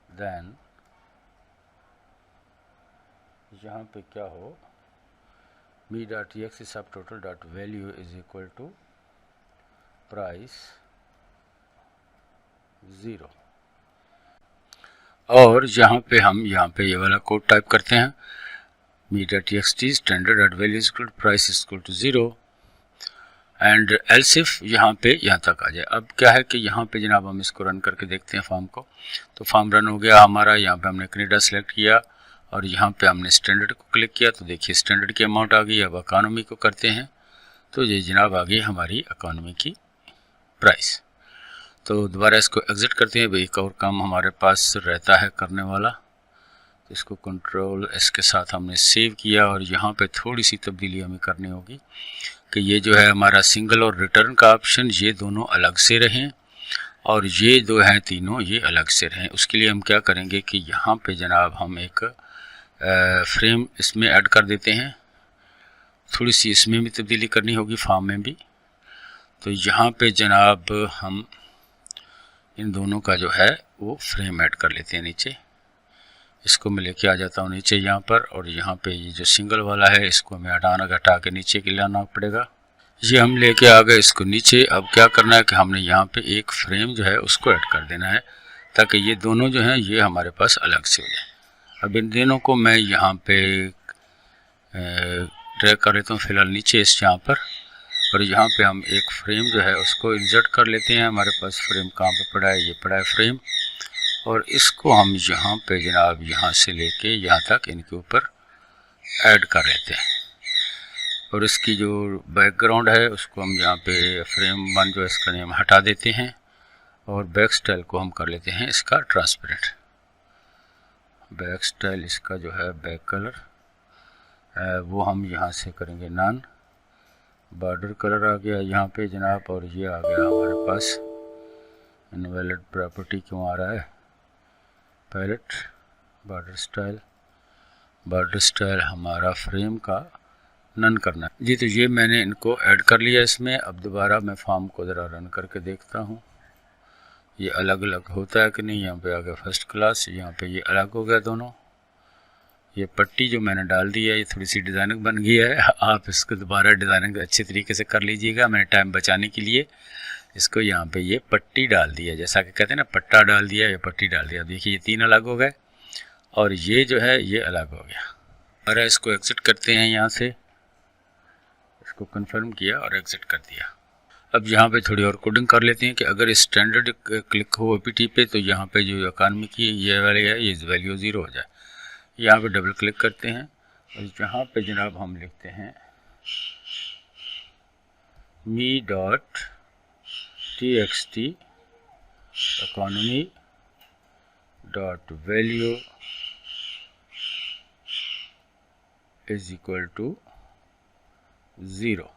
Speaker 1: देन यहाँ पे क्या हो, me.txt सब total dot value is equal to price 0। और यहाँ पे हम ये वाला कोड टाइप करते हैं, me.txt standard dot value is equal to price is equal to 0 and else if यहाँ पे यहाँ तक आ जाए। अब क्या है कि यहाँ पे जनाब हम इसको रन करके देखते हैं फॉर्म को। तो फॉर्म रन हो गया हमारा। यहाँ पे हमने कनाडा सेलेक्ट किया और यहाँ पे हमने स्टैंडर्ड को क्लिक किया, तो देखिए स्टैंडर्ड की अमाउंट आ गई। अब इकोनॉमी को करते हैं, तो ये जनाब आ गई हमारी इकोनॉमी की प्राइस। तो दोबारा इसको एग्ज़िट करते हैं, भाई एक और काम हमारे पास रहता है करने वाला। तो इसको कंट्रोल S के साथ हमने सेव किया और यहाँ पे थोड़ी सी तब्दीली हमें करनी होगी कि ये जो है हमारा सिंगल और रिटर्न का ऑप्शन, ये दोनों अलग से रहें और ये दो हैं तीनों ये अलग से रहें। उसके लिए हम क्या करेंगे कि यहाँ पे जनाब हम एक फ्रेम इसमें ऐड कर देते हैं। थोड़ी सी इसमें भी तब्दीली करनी होगी, फॉर्म में भी। तो यहाँ पे जनाब हम इन दोनों का जो है वो फ्रेम ऐड कर लेते हैं नीचे। इसको मैं लेके आ जाता हूँ नीचे यहाँ पर, और यहाँ पे ये जो सिंगल वाला है इसको हमें हटा के नीचे के लाना पड़ेगा। ये हम लेके आ गए इसको नीचे। अब क्या करना है कि हमने यहाँ पे एक फ्रेम जो है उसको ऐड कर देना है, ताकि ये दोनों जो हैं ये हमारे पास अलग से हो जाए। अब इन दोनों को मैं यहाँ पे ड्रैग कर लेता हूँ फिलहाल नीचे इस यहाँ पर, और यहाँ पे हम एक फ्रेम जो है उसको इंसर्ट कर लेते हैं। हमारे पास फ्रेम कहाँ पे पड़ा है, ये पड़ा है फ्रेम, और इसको हम यहाँ पे जनाब यहाँ से लेके यहाँ तक इनके ऊपर ऐड कर लेते हैं। और इसकी जो बैकग्राउंड है उसको हम यहाँ पे फ्रेम 1 जो इसका नेम हटा देते हैं, और बैक स्टाइल को हम कर लेते हैं इसका ट्रांसपेरेंट। बैक स्टाइल इसका जो है बैक कलर वो हम यहाँ से करेंगे नॉन। बॉर्डर कलर आ गया यहाँ पे जनाब, और ये आ गया हमारे पास इनवैलिड प्रॉपर्टी क्यों आ रहा है, पैलेट बॉर्डर स्टाइल हमारा फ्रेम का नन करना जी। तो ये मैंने इनको ऐड कर लिया इसमें। अब दोबारा मैं फॉर्म को ज़रा रन करके देखता हूँ ये अलग अलग होता है कि नहीं। यहाँ पे आ गया फर्स्ट क्लास, यहाँ पे ये अलग हो गया दोनों। ये पट्टी जो मैंने डाल दी है ये थोड़ी सी डिज़ाइनिंग बन गई है, आप इसको दोबारा डिज़ाइनिंग अच्छे तरीके से कर लीजिएगा। मैंने टाइम बचाने के लिए इसको यहाँ पे ये पट्टी डाल दी है, जैसा कि कहते हैं ना पट्टा डाल दिया, ये पट्टी डाल दिया। देखिए ये 3 अलग हो गए और ये जो है ये अलग हो गया। और इसको एग्ज़िट करते हैं, यहाँ से इसको कन्फर्म किया और एग्ज़िट कर दिया। अब यहाँ पे थोड़ी और कोडिंग कर लेते हैं कि अगर स्टैंडर्ड क्लिक हो OPT पे तो यहाँ पे जो इकॉनमी की ये वाली है ये वैल्यू 0 हो जाए। यहाँ पे डबल क्लिक करते हैं और यहाँ पे जनाब हम लिखते हैं me.txt economy.value is equal to 0।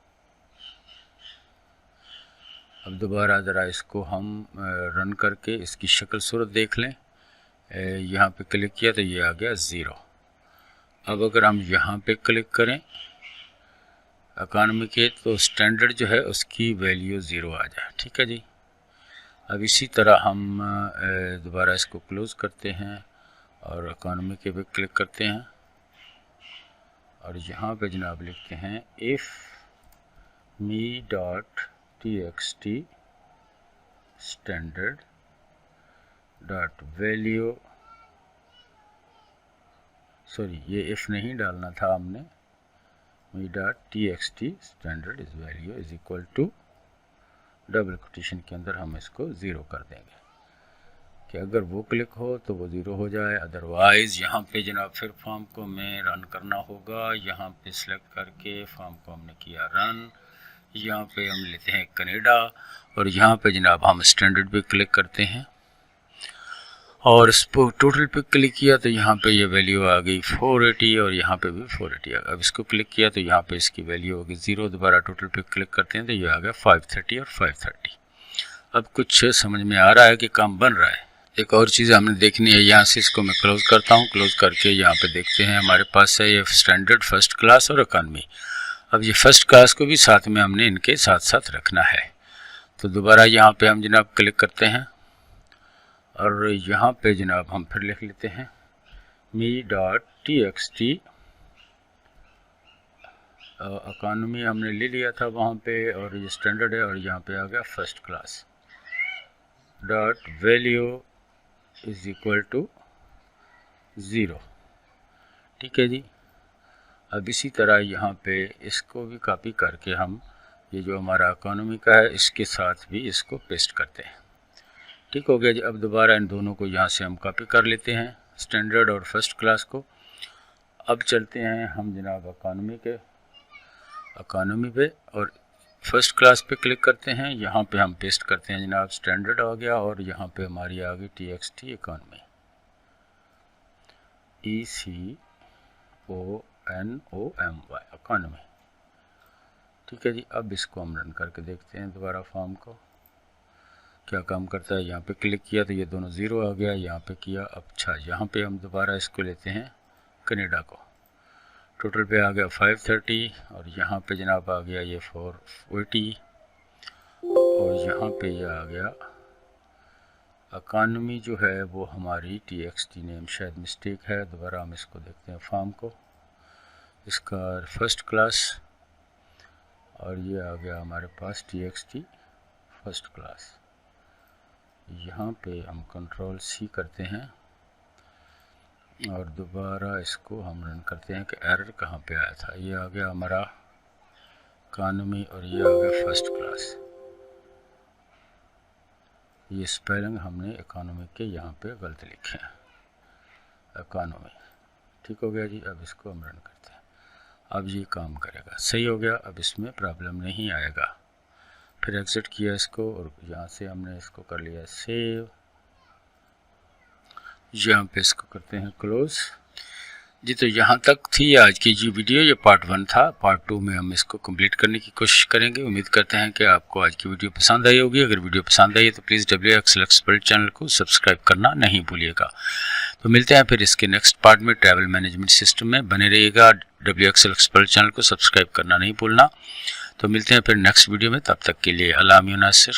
Speaker 1: अब दोबारा ज़रा इसको हम रन करके इसकी शक्ल सूरत देख लें। यहाँ पे क्लिक किया तो ये आ गया 0। अब अगर हम यहाँ पे क्लिक करें इकॉनमी के तो स्टैंडर्ड जो है उसकी वैल्यू 0 आ जाए। ठीक है जी। अब इसी तरह हम दोबारा इसको क्लोज़ करते हैं और इकॉनमी के पे क्लिक करते हैं और यहाँ पे जनाब लिखते हैं इफ़ me.txt standard.value, सॉरी ये इफ़ नहीं डालना था हमने, me.txt standard is value is equal to double quotation के अंदर हम इसको 0 कर देंगे कि अगर वो क्लिक हो तो वो 0 हो जाए। अदरवाइज़ यहाँ पे जनाब फिर फॉर्म को हमें रन करना होगा। यहाँ पे सिलेक्ट करके फॉर्म को हमने किया रन, यहाँ पे हम लेते हैं कनाडा और यहाँ पे जनाब हम स्टैंडर्ड पे क्लिक करते हैं और इस पर टोटल पे क्लिक किया तो यहाँ पे ये वैल्यू आ गई 480 और यहाँ पे भी 480 आ गया। अब इसको क्लिक किया तो यहाँ पे इसकी वैल्यू होगी 0। दोबारा टोटल पे क्लिक करते हैं तो ये आ गया 530 और 530। अब कुछ समझ में आ रहा है कि काम बन रहा है। एक और चीज़ हमने देखनी है, यहाँ से इसको मैं क्लोज़ करता हूँ। क्लोज़ करके यहाँ पे देखते हैं हमारे पास है ये स्टैंडर्ड, फर्स्ट क्लास और इकॉनमी। अब ये फर्स्ट क्लास को भी साथ में हमने इनके साथ साथ रखना है। तो दोबारा यहाँ पे हम जनाब क्लिक करते हैं और यहाँ पे जनाब हम फिर लिख लेते हैं me.txt इकॉनमी हमने ले लिया था वहाँ पे और ये स्टैंडर्ड है और यहाँ पे आ गया first class dot value is equal to 0। ठीक है जी। अब इसी तरह यहाँ पे इसको भी कॉपी करके हम ये जो हमारा इकॉनमी का है इसके साथ भी इसको पेस्ट करते हैं। ठीक हो गया जी। अब दोबारा इन दोनों को यहाँ से हम कॉपी कर लेते हैं, स्टैंडर्ड और फर्स्ट क्लास को। अब चलते हैं हम जनाब इकॉनमी पे और फर्स्ट क्लास पे क्लिक करते हैं। यहाँ पे हम पेस्ट करते हैं जनाब स्टैंडर्ड आ गया और यहाँ पे हमारी आ गई TXT इकॉनमी ECONOMY इकॉनमी। ठीक है जी। अब इसको हम रन करके देखते हैं दोबारा फॉर्म को क्या काम करता है। यहाँ पे क्लिक किया तो ये दोनों 0 आ गया, यहाँ पे किया। अच्छा यहाँ पे हम दोबारा इसको लेते हैं कनाडा को, टोटल पे आ गया 530 और यहाँ पे जनाब आ गया ये 480 और यहाँ पे ये आ गया इकॉनमी जो है वो हमारी TXT नेम शायद मिस्टेक है। दोबारा हम इसको देखते हैं फॉर्म को, इसका फर्स्ट क्लास और ये आ गया हमारे पास TXT फर्स्ट क्लास। यहाँ पे हम Ctrl+C करते हैं और दोबारा इसको हम रन करते हैं कि एरर कहाँ पे आया था। ये आ गया हमारा इकॉनमी और ये आ गया फर्स्ट क्लास। ये स्पेलिंग हमने इकॉनमी के यहाँ पे गलत लिखे हैं, इकॉनमी। ठीक हो गया जी। अब इसको हम रन करते हैं, अब ये काम करेगा, सही हो गया। अब इसमें प्रॉब्लम नहीं आएगा। फिर एग्ज़िट किया इसको और यहाँ से हमने इसको कर लिया सेव। यहाँ पे इसको करते हैं क्लोज़ जी। तो यहाँ तक थी आज की जी वीडियो, ये पार्ट 1 था। पार्ट 2 में हम इसको कंप्लीट करने की कोशिश करेंगे। उम्मीद करते हैं कि आपको आज की वीडियो पसंद आई होगी। अगर वीडियो पसंद आई है तो प्लीज़ WXL एक्सपर्ट चैनल को सब्सक्राइब करना नहीं भूलिएगा। तो मिलते हैं फिर इसके नेक्स्ट पार्ट में ट्रैवल मैनेजमेंट सिस्टम में। बने रहिएगा, WXL एक्सपर्ट चैनल को सब्सक्राइब करना नहीं भूलना। तो मिलते हैं फिर नेक्स्ट वीडियो में, तब तक के लिए अल्लाह नासिर।